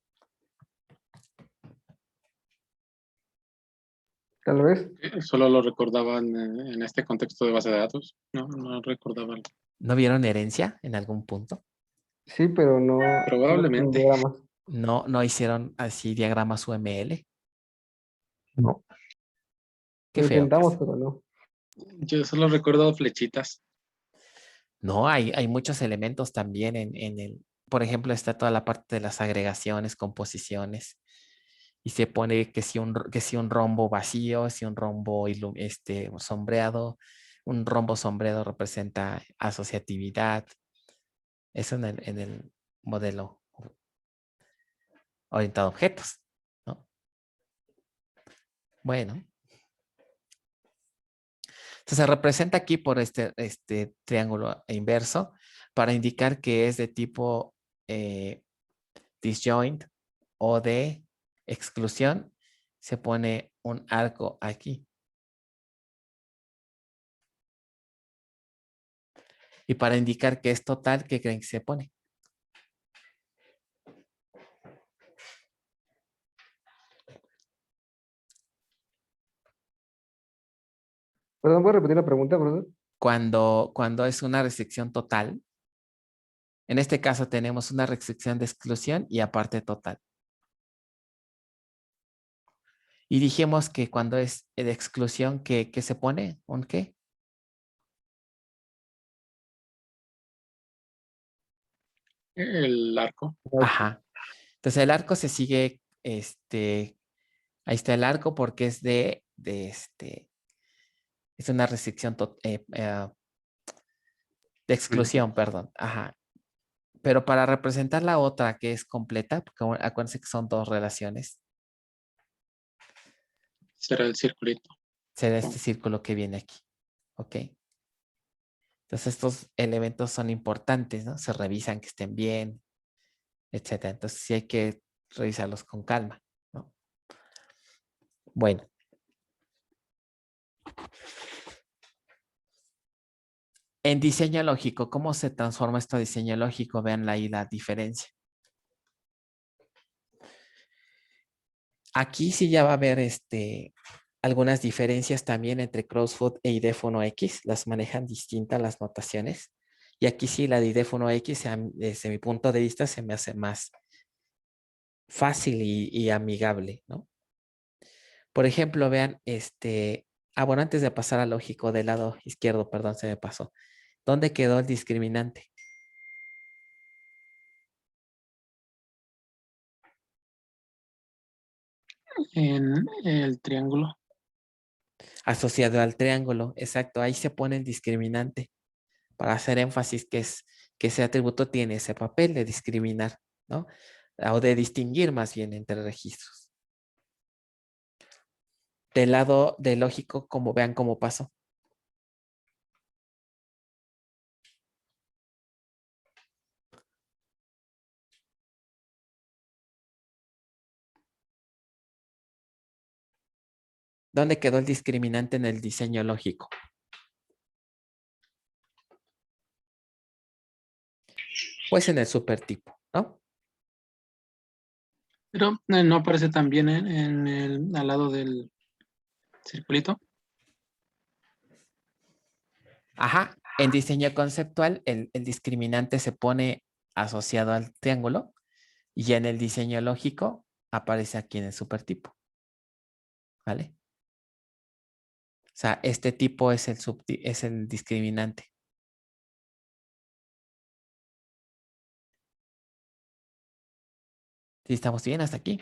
Tal vez. Solo lo recordaban en este contexto de base de datos. No recordaban. ¿No vieron herencia en algún punto? Sí, pero no con Probablemente. diagramas. No hicieron así diagramas UML. No. Qué Lo feo que intentamos, es. pero no. Yo solo recuerdo flechitas. No, hay muchos elementos también en el, por ejemplo, está toda la parte de las agregaciones, composiciones, y se pone que si un rombo vacío, si un rombo sombreado, un rombo sombreado representa asociatividad. Eso en el modelo orientado a objetos, ¿no? Bueno. Entonces se representa aquí por este triángulo inverso para indicar que es de tipo disjoint o de exclusión. Se pone un arco aquí. Y para indicar que es total, ¿qué creen que se pone? Perdón, ¿puedo repetir la pregunta, profesor? Cuando es una restricción total, en este caso tenemos una restricción de exclusión y aparte total. Y dijimos que cuando es de exclusión, ¿qué se pone? ¿Un qué? El arco. Ajá. Entonces el arco se sigue, ahí está el arco porque es es una restricción de exclusión, perdón. Ajá. Pero para representar la otra que es completa, porque acuérdense que son dos relaciones, Será el circulito. será este círculo que viene aquí. ¿Ok? Entonces estos elementos son importantes, ¿no? Se revisan que estén bien, etcétera. Entonces sí hay que revisarlos con calma, ¿no? Bueno. En diseño lógico, ¿cómo se transforma esto a diseño lógico? Vean ahí la diferencia. Aquí sí ya va a haber algunas diferencias también entre Crossfoot e idéfono X. Las manejan distintas las notaciones. Y aquí sí la de idéfono X, desde mi punto de vista, se me hace más fácil y amigable, ¿no? Por ejemplo, vean, bueno, antes de pasar al lógico del lado izquierdo, perdón, se me pasó. ¿Dónde quedó el discriminante? En el triángulo. Asociado al triángulo, exacto, ahí se pone el discriminante para hacer énfasis que ese atributo tiene ese papel de discriminar, ¿no? O de distinguir más bien entre registros. Del lado de lógico, como vean cómo pasó. ¿Dónde quedó el discriminante en el diseño lógico? Pues en el supertipo, ¿no? Pero no aparece también en el al lado del circulito. Ajá, en diseño conceptual el discriminante se pone asociado al triángulo y en el diseño lógico aparece aquí en el supertipo, ¿vale? O sea, este tipo es es el discriminante. ¿Sí estamos bien hasta aquí?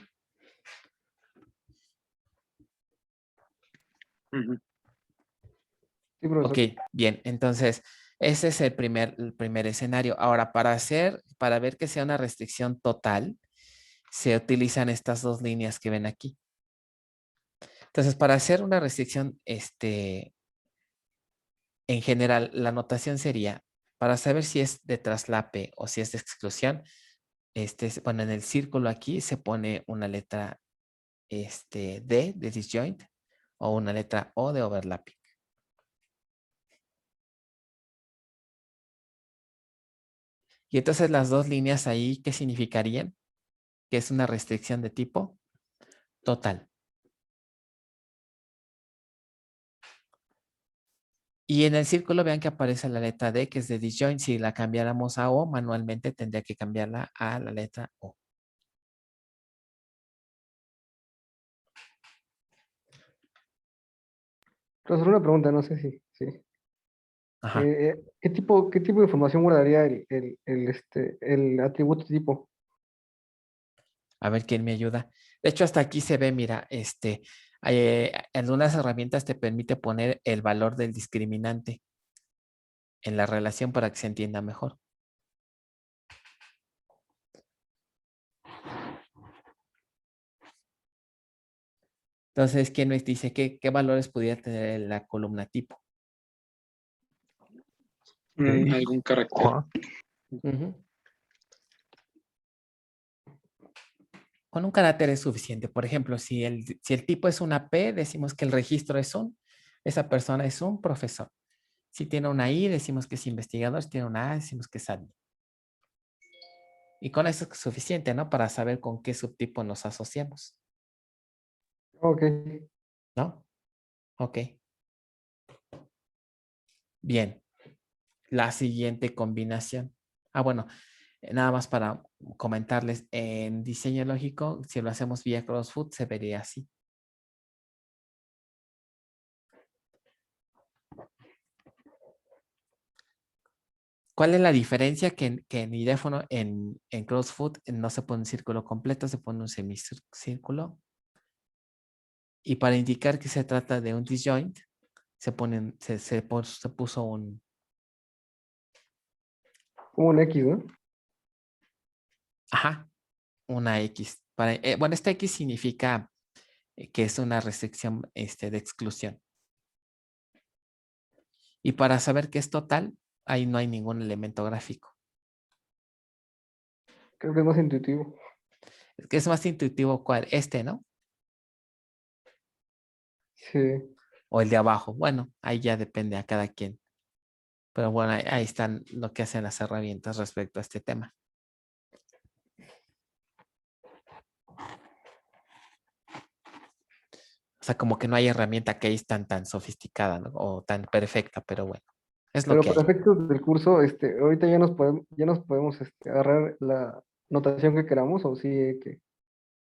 Ujú. Sí, profesor. Ok, bien. Entonces, ese es el primer escenario. Ahora, para ver que sea una restricción total, se utilizan estas dos líneas que ven aquí. Entonces, para hacer una restricción, en general, la notación sería, para saber si es de traslape o si es de exclusión, bueno, en el círculo aquí se pone una letra D de disjoint, o una letra O de overlapping. Y entonces las dos líneas ahí, ¿qué significarían? Que es una restricción de tipo total. Y en el círculo vean que aparece la letra D, que es de disjoint. Si la cambiáramos a O, manualmente tendría que cambiarla a la letra O. Entonces, una pregunta, no sé si. Ajá. ¿Qué tipo de información guardaría el atributo tipo? A ver quién me ayuda. De hecho, hasta aquí se ve, mira, algunas herramientas te permite poner el valor del discriminante en la relación para que se entienda mejor. Entonces, ¿quién me dice qué valores pudiera tener la columna tipo? Algún carácter. Ajá. Ujú. Con un carácter es suficiente. Por ejemplo, si el tipo es una P, decimos que el registro es esa persona es un profesor. Si tiene una I, decimos que es investigador. Si tiene una A, decimos que es admin. Y con eso es suficiente, ¿no? Para saber con qué subtipo nos asociamos, Ok. ¿no? Ok. Bien. La siguiente combinación. Bueno, nada más para comentarles, en diseño lógico, si lo hacemos vía crossfoot, se vería así. ¿Cuál es la diferencia? Que en idéfono, en crossfoot, no se pone un círculo completo, se pone un semicírculo. Y para indicar que se trata de un disjoint, se puso Como un X, ¿no? una X. Bueno, esta X significa que es una restricción de exclusión. Y para saber que es total, ahí no hay ningún elemento gráfico. Creo que es más intuitivo. Es que es más intuitivo cuál, ¿no? Sí. O el de abajo. Bueno, ahí ya depende a cada quien. Pero bueno, ahí están lo que hacen las herramientas respecto a este tema. O sea, como que no hay herramienta que es tan sofisticada, ¿no? O tan perfecta, pero bueno, es lo Pero que para hay. efectos del curso, ahorita ya nos podemos agarrar la notación que queramos, o sí que.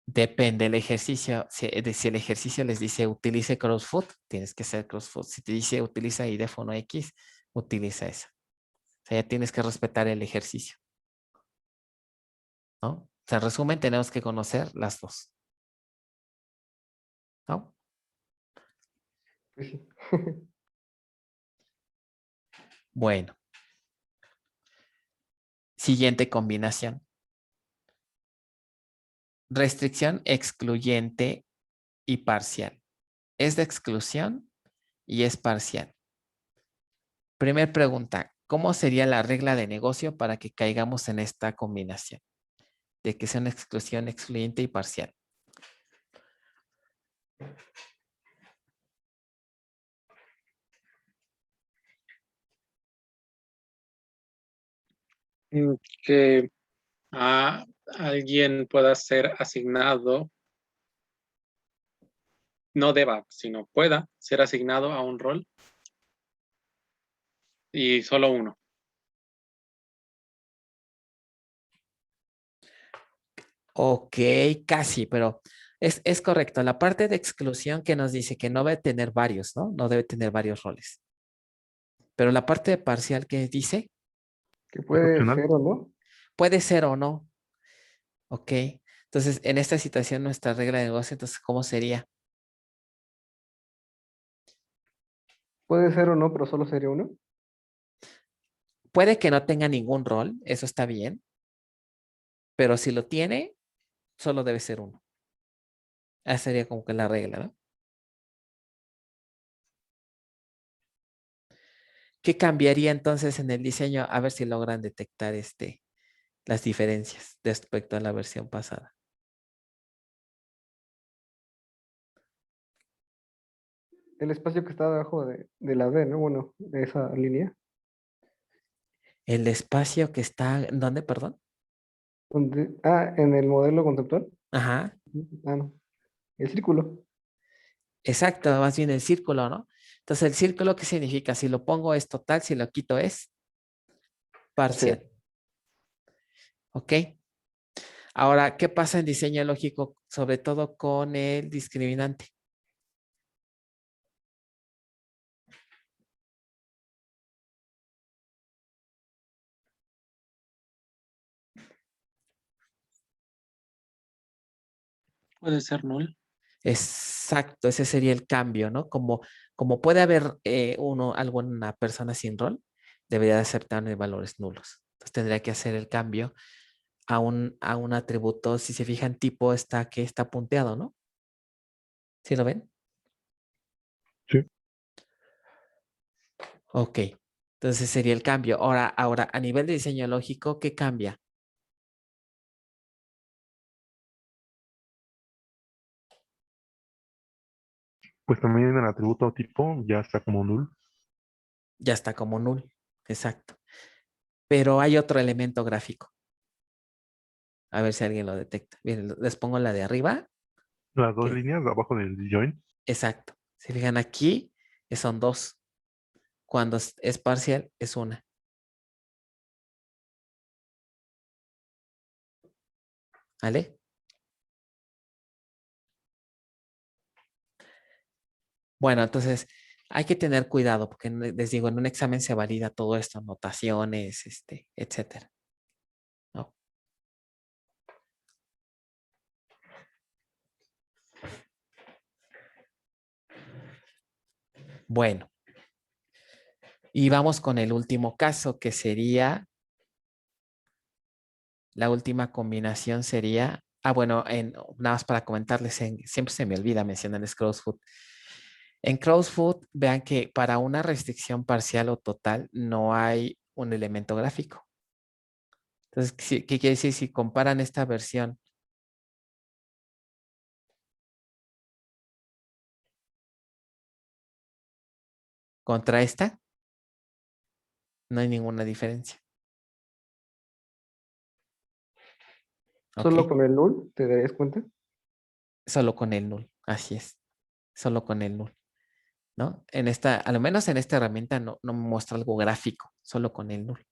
Depende del ejercicio. Si el ejercicio les dice utilice crossfoot, tienes que hacer crossfoot. Si te dice utiliza idéfono X, utiliza esa. O sea, ya tienes que respetar el ejercicio, ¿no? O sea, en resumen, tenemos que conocer las dos, ¿no? Pues sí. Bueno, siguiente combinación. Restricción excluyente y parcial. Es de exclusión y es parcial. Primer pregunta, ¿cómo sería la regla de negocio para que caigamos en esta combinación? De que sea una exclusión excluyente y parcial. Que a alguien pueda ser asignado, no deba, sino pueda ser asignado a un rol y solo uno. Ok, casi, pero es correcto. La parte de exclusión que nos dice que no debe tener varios, ¿no? No debe tener varios roles. Pero la parte de parcial que dice, Que ¿Es puede opcional? ser o no. puede ser o no. Ok. Entonces, en esta situación, nuestra regla de negocio, entonces, ¿cómo sería? Puede ser o no, pero solo sería uno. Puede que no tenga ningún rol, eso está bien, pero si lo tiene, solo debe ser uno. Esa sería como que la regla, ¿no? ¿Qué cambiaría entonces en el diseño? A ver si logran detectar las diferencias respecto a la versión pasada. el espacio que está debajo de la D, ¿no? Bueno, de esa línea. El espacio que está, ¿dónde, perdón? En el modelo conceptual. Ajá, Ah, no. El círculo. exacto, más bien el círculo, ¿no? Entonces, ¿el círculo qué significa? Si lo pongo es total, si lo quito es Parcial. parcial. ¿Ok? Ahora, ¿qué pasa en diseño lógico, sobre todo con el discriminante? Puede ser null. Exacto, ese sería el cambio, ¿no? Como puede haber alguna persona sin rol, debería de aceptar valores nulos. Entonces tendría que hacer el cambio a un atributo. Si se fijan, tipo está que está punteado, ¿no? ¿Sí lo ven? Sí. Ok. Entonces sería el cambio. Ahora, a nivel de diseño lógico, ¿qué cambia? Pues también en el atributo tipo ya está como null. Ya está como null. Exacto. Pero hay otro elemento gráfico. A ver si alguien lo detecta. Miren, les pongo la de arriba. Las dos que- líneas de abajo del join. Exacto. Si fijan aquí, son dos. Cuando es parcial, es una. ¿Vale? Bueno, entonces hay que tener cuidado porque les digo, en un examen se valida todo esto, notaciones, etcétera. ¿No? Bueno, y vamos con el último caso que sería, la última combinación sería, bueno, nada más para comentarles, siempre se me olvida mencionarles crossfoot. En crossfoot, vean que para una restricción parcial o total no hay un elemento gráfico. Entonces, ¿qué quiere decir? Si comparan esta versión contra esta, no hay ninguna diferencia. Solo ¿Ok? con el null, ¿te darías cuenta? Solo con el null, así es. Solo con el null, ¿no? Al menos en esta herramienta no me muestra algo gráfico, solo con el null.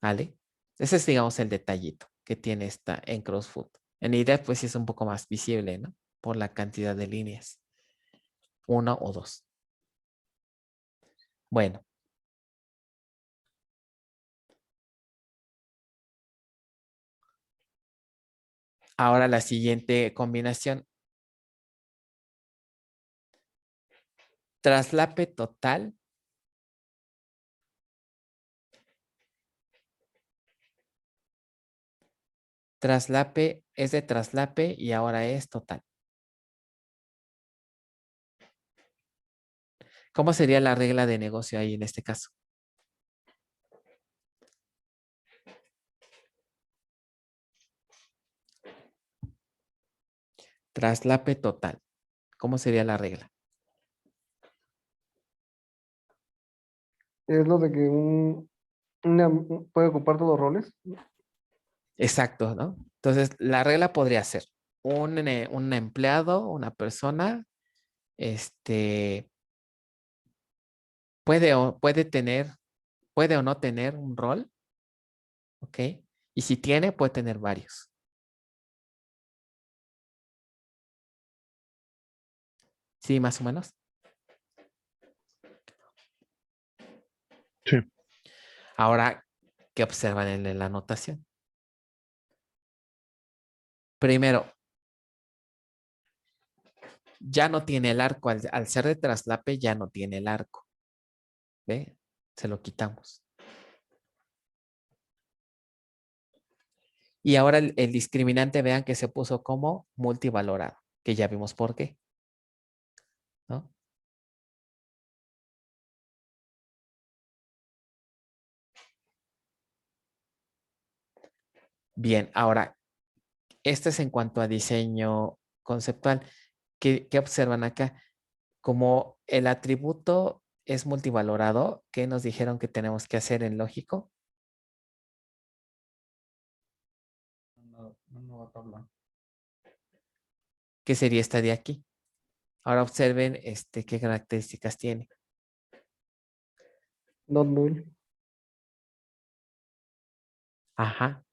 ¿Vale? Ese es, digamos, el detallito que tiene esta en CrossFoot. En IDEF, pues sí es un poco más visible, ¿no? Por la cantidad de líneas. Uno o dos. Bueno. Ahora la siguiente combinación. Traslape total. Traslape es de traslape y ahora es total. ¿Cómo sería la regla de negocio ahí en este caso? Traslape total. ¿Cómo sería la regla? Es lo de que puede ocupar todos los roles. Exacto, ¿no? Entonces, la regla podría ser un empleado, una persona, puede o no tener un rol, ¿ok? Y si tiene, puede tener varios. ¿Sí, más o menos? Sí. Ahora, ¿qué observan en la anotación? Primero, ya no tiene el arco. Al ser de traslape, ya no tiene el arco. ¿Ve? Se lo quitamos. Y ahora el discriminante, vean que se puso como multivalorado, que ya vimos por qué, ¿no? Bien, ahora, este es en cuanto a diseño conceptual. ¿Qué observan acá? Como el atributo es multivalorado, ¿qué nos dijeron que tenemos que hacer en lógico? Nueva tabla. ¿Qué sería esta de aquí? Ahora observen qué características tiene. Not null. Ajá.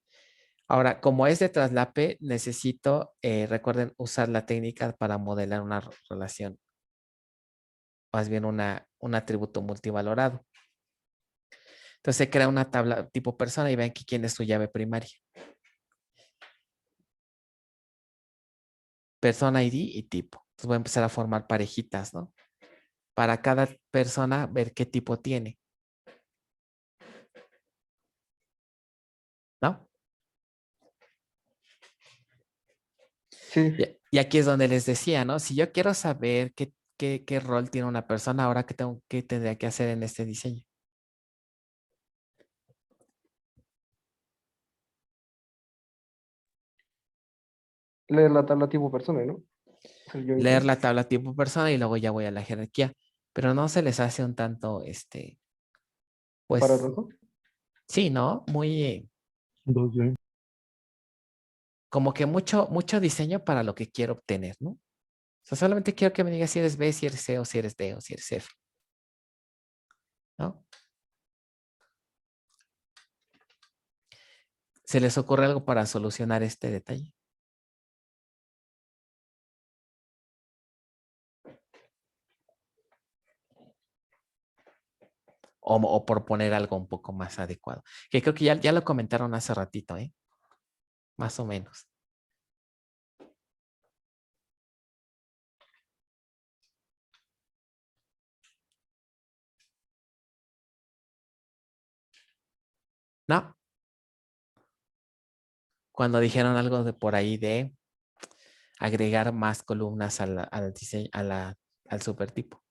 Ahora, como es de traslape, necesito, recuerden, usar la técnica para modelar una relación. Más bien un atributo multivalorado. Entonces se crea una tabla tipo persona y ven aquí quién es su llave primaria. Persona ID y tipo. Entonces voy a empezar a formar parejitas, ¿no? Para cada persona ver qué tipo tiene. ¿No? Sí, Y aquí es donde les decía, ¿no? Si yo quiero saber qué rol tiene una persona, ahora qué tendría que hacer en este diseño. leer la tabla tipo persona, ¿no? Es el join Leer key. la tabla tipo persona y luego ya voy a la jerarquía. Pero no se les hace un tanto, Para pues, rojo. sí, ¿no? Muy, Dos join. como que mucho diseño para lo que quiero obtener, ¿no? O sea, solamente quiero que me digas si eres B, si eres C, o si eres D, o si eres F, ¿no? ¿Se les ocurre algo para solucionar este detalle? O por poner algo un poco más adecuado. Que creo que ya lo comentaron hace ratito, ¿eh? Más o menos. ¿No? Cuando dijeron algo de por ahí de agregar más columnas al diseño, al supertipo.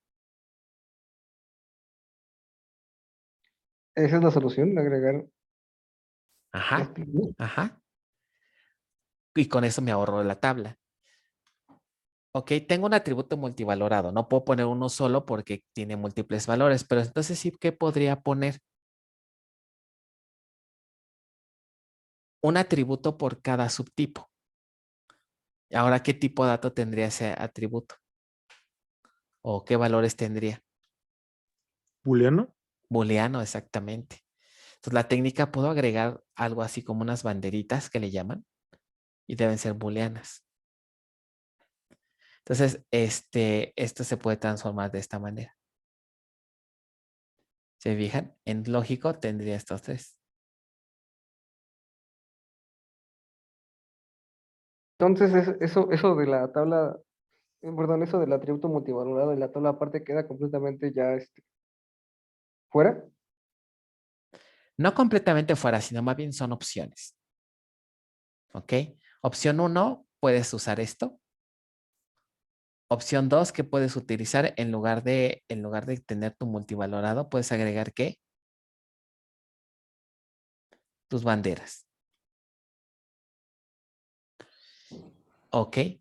Esa es la solución, agregar Ajá, este, ¿no? ajá. Y con eso me ahorro la tabla. Ok, tengo un atributo multivalorado. No puedo poner uno solo porque tiene múltiples valores, pero entonces sí que podría poner un atributo por cada subtipo. Ahora, ¿qué tipo de dato tendría ese atributo? ¿O qué valores tendría? Booleano. Booleano, exactamente. Entonces, la técnica puedo agregar algo así como unas banderitas que le llaman y deben ser booleanas. Entonces, esto se puede transformar de esta manera. ¿Se fijan? En lógico tendría estos tres. Entonces, eso de la tabla, perdón, eso del atributo multivalorado y la tabla aparte queda completamente ya fuera. No completamente fuera, sino más bien son opciones. ¿Ok? Opción 1, puedes usar esto. Opción 2, que puedes utilizar en lugar de tener tu multivalorado, puedes agregar ¿qué? Tus banderas. ¿Ok? En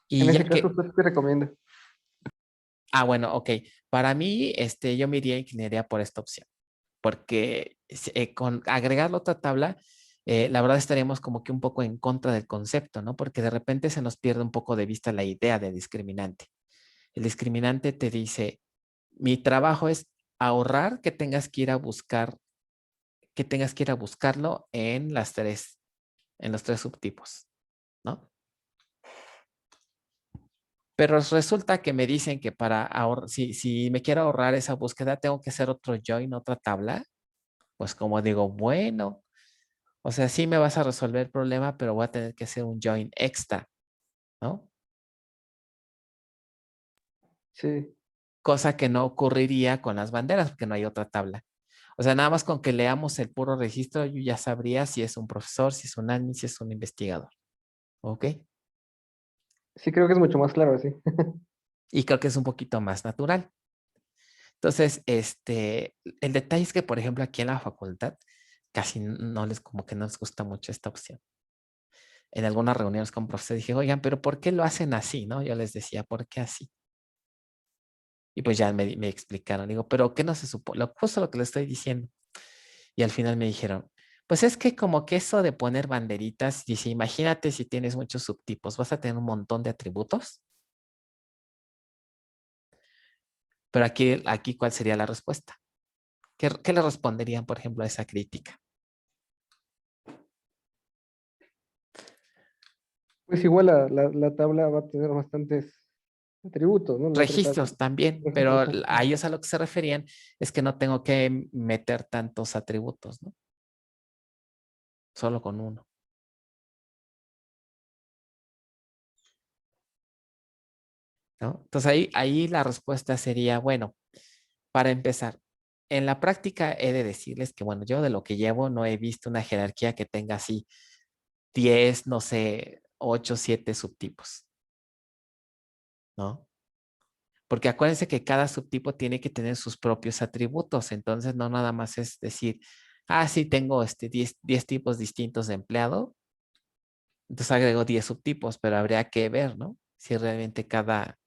Y ese ya caso, que, ¿usted qué recomienda? bueno, ok. Para mí, yo me inclinaría por esta opción. Porque con agregar la otra tabla, la verdad estaríamos como que un poco en contra del concepto, ¿no? Porque de repente se nos pierde un poco de vista la idea de discriminante. El discriminante te dice, mi trabajo es ahorrar que tengas que ir a buscar, que tengas que ir a buscarlo en los tres subtipos, ¿no? Pero resulta que me dicen que para ahorrar, si me quiero ahorrar esa búsqueda, tengo que hacer otro join, otra tabla. Pues como digo, bueno, o sea, sí me vas a resolver el problema, pero voy a tener que hacer un join extra, ¿no? Sí, Cosa que no ocurriría con las banderas, porque no hay otra tabla. O sea, nada más con que leamos el puro registro, yo ya sabría si es un profesor, si es un admin, si es un investigador. ¿Ok? sí creo que es mucho más claro así. Y creo que es un poquito más natural. Entonces, el detalle es que, por ejemplo, aquí en la facultad, casi no les, como que no les gusta mucho esta opción. En algunas reuniones con profesores dije, oigan, pero ¿por qué lo hacen así? ¿No? Yo les decía, ¿por qué así? Y pues ya me explicaron. Digo, pero ¿qué no se supone? Justo lo que le estoy diciendo. Y al final me dijeron, pues es que como que eso de poner banderitas, dice, imagínate si tienes muchos subtipos, vas a tener un montón de atributos. Pero aquí ¿cuál sería la respuesta? ¿Qué le responderían, por ejemplo, a esa crítica? Pues igual la tabla va a tener bastantes atributos, ¿no? No creo que Registros también, pero a ellos a lo que se referían es que no tengo que meter tantos atributos, ¿no? Solo con uno. ¿No? Entonces ahí la respuesta sería, bueno, para empezar, en la práctica he de decirles que, bueno, yo de lo que llevo no he visto una jerarquía que tenga así 10, no sé, 8, 7 subtipos, ¿no? Porque acuérdense que cada subtipo tiene que tener sus propios atributos, entonces no nada más es decir, ah, sí, tengo 10 tipos distintos de empleado, entonces agrego 10 subtipos, pero habría que ver, ¿no? Si realmente cada,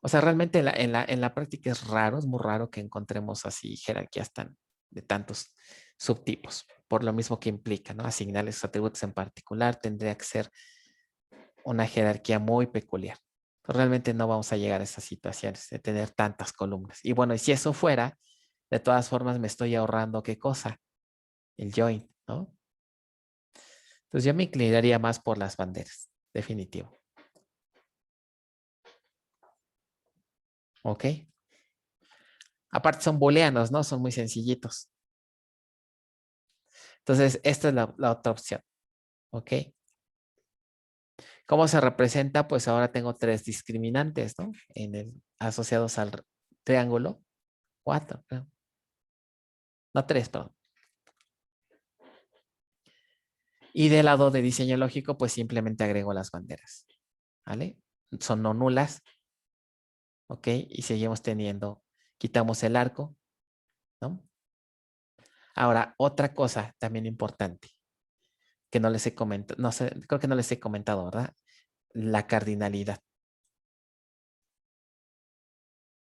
o sea, realmente en la práctica es raro, es muy raro que encontremos así jerarquías de tantos subtipos, por lo mismo que implica, ¿no? Asignarles atributos en particular tendría que ser una jerarquía muy peculiar. Realmente no vamos a llegar a esas situaciones de tener tantas columnas. Y bueno, y si eso fuera, de todas formas me estoy ahorrando ¿qué cosa? El join, ¿no? Entonces yo me inclinaría más por las banderas, definitivo. ¿Ok? Aparte son booleanos, ¿no? Son muy sencillitos. Entonces, esta es la otra opción. ¿Ok? ¿Cómo se representa? Pues ahora tengo 3 discriminantes, ¿no? Asociados al triángulo. 4, creo. No, 3, perdón. Y del lado de diseño lógico, pues simplemente agrego las banderas. ¿Vale? Son no nulas. ¿Ok? Y seguimos teniendo, quitamos el arco, ¿no? Ahora, otra cosa también importante que no les he comentado, no sé, creo que no les he comentado, ¿verdad? La cardinalidad.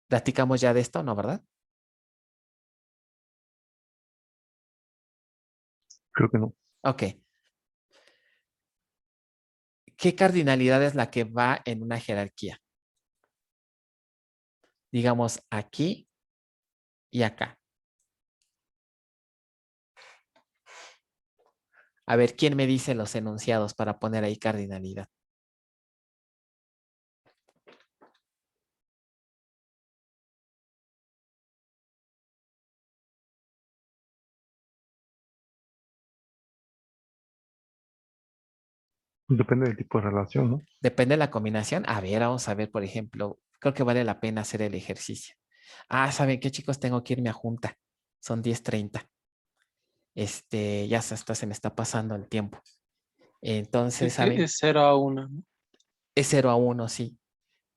¿Platicamos ya de esto, no, verdad? Creo que no. Ok. ¿Qué cardinalidad es la que va en una jerarquía? Digamos aquí y acá. A ver, ¿quién me dice los enunciados para poner ahí cardinalidad? Depende del tipo de relación, ¿no? Depende de la combinación. A ver, vamos a ver, por ejemplo, creo que vale la pena hacer el ejercicio. Ah, ¿saben qué, chicos? Tengo que irme a junta. Son 10:30. Ya hasta se me está pasando el tiempo. Entonces, Creo que ¿saben? es 0 a 1, ¿no? Es 0 a 1, sí.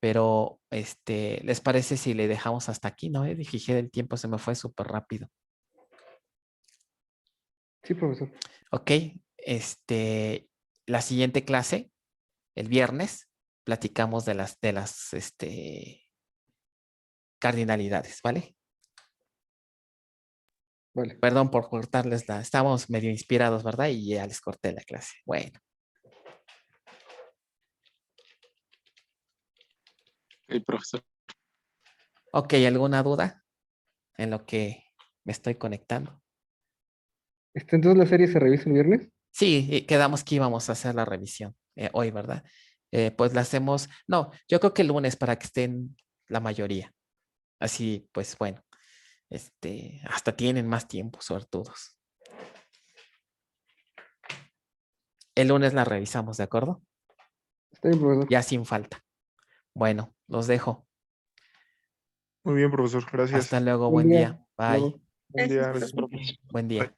Pero, ¿les parece si le dejamos hasta aquí? No, fijé el tiempo, se me fue súper rápido. Sí, profesor. Ok, la siguiente clase, el viernes, platicamos de las cardinalidades, ¿vale? Vale. Perdón por cortarles estábamos medio inspirados, ¿verdad? Y ya les corté la clase. Bueno. El profesor. Ok, ¿alguna duda en lo que me estoy conectando? Entonces la serie se revisa el viernes. Sí, quedamos que íbamos a hacer la revisión hoy, ¿verdad? Pues la hacemos, no, yo creo que el lunes para que estén la mayoría. Así, pues bueno, hasta tienen más tiempo, suertudos. El lunes la revisamos, ¿de acuerdo? Está bien, profesor. Ya sin falta. Bueno, los dejo. Muy bien, profesor. Gracias. Hasta luego, Buen buen día. día. Hasta luego. Bye. Buen día. Gracias, Gracias. profe. Buen día.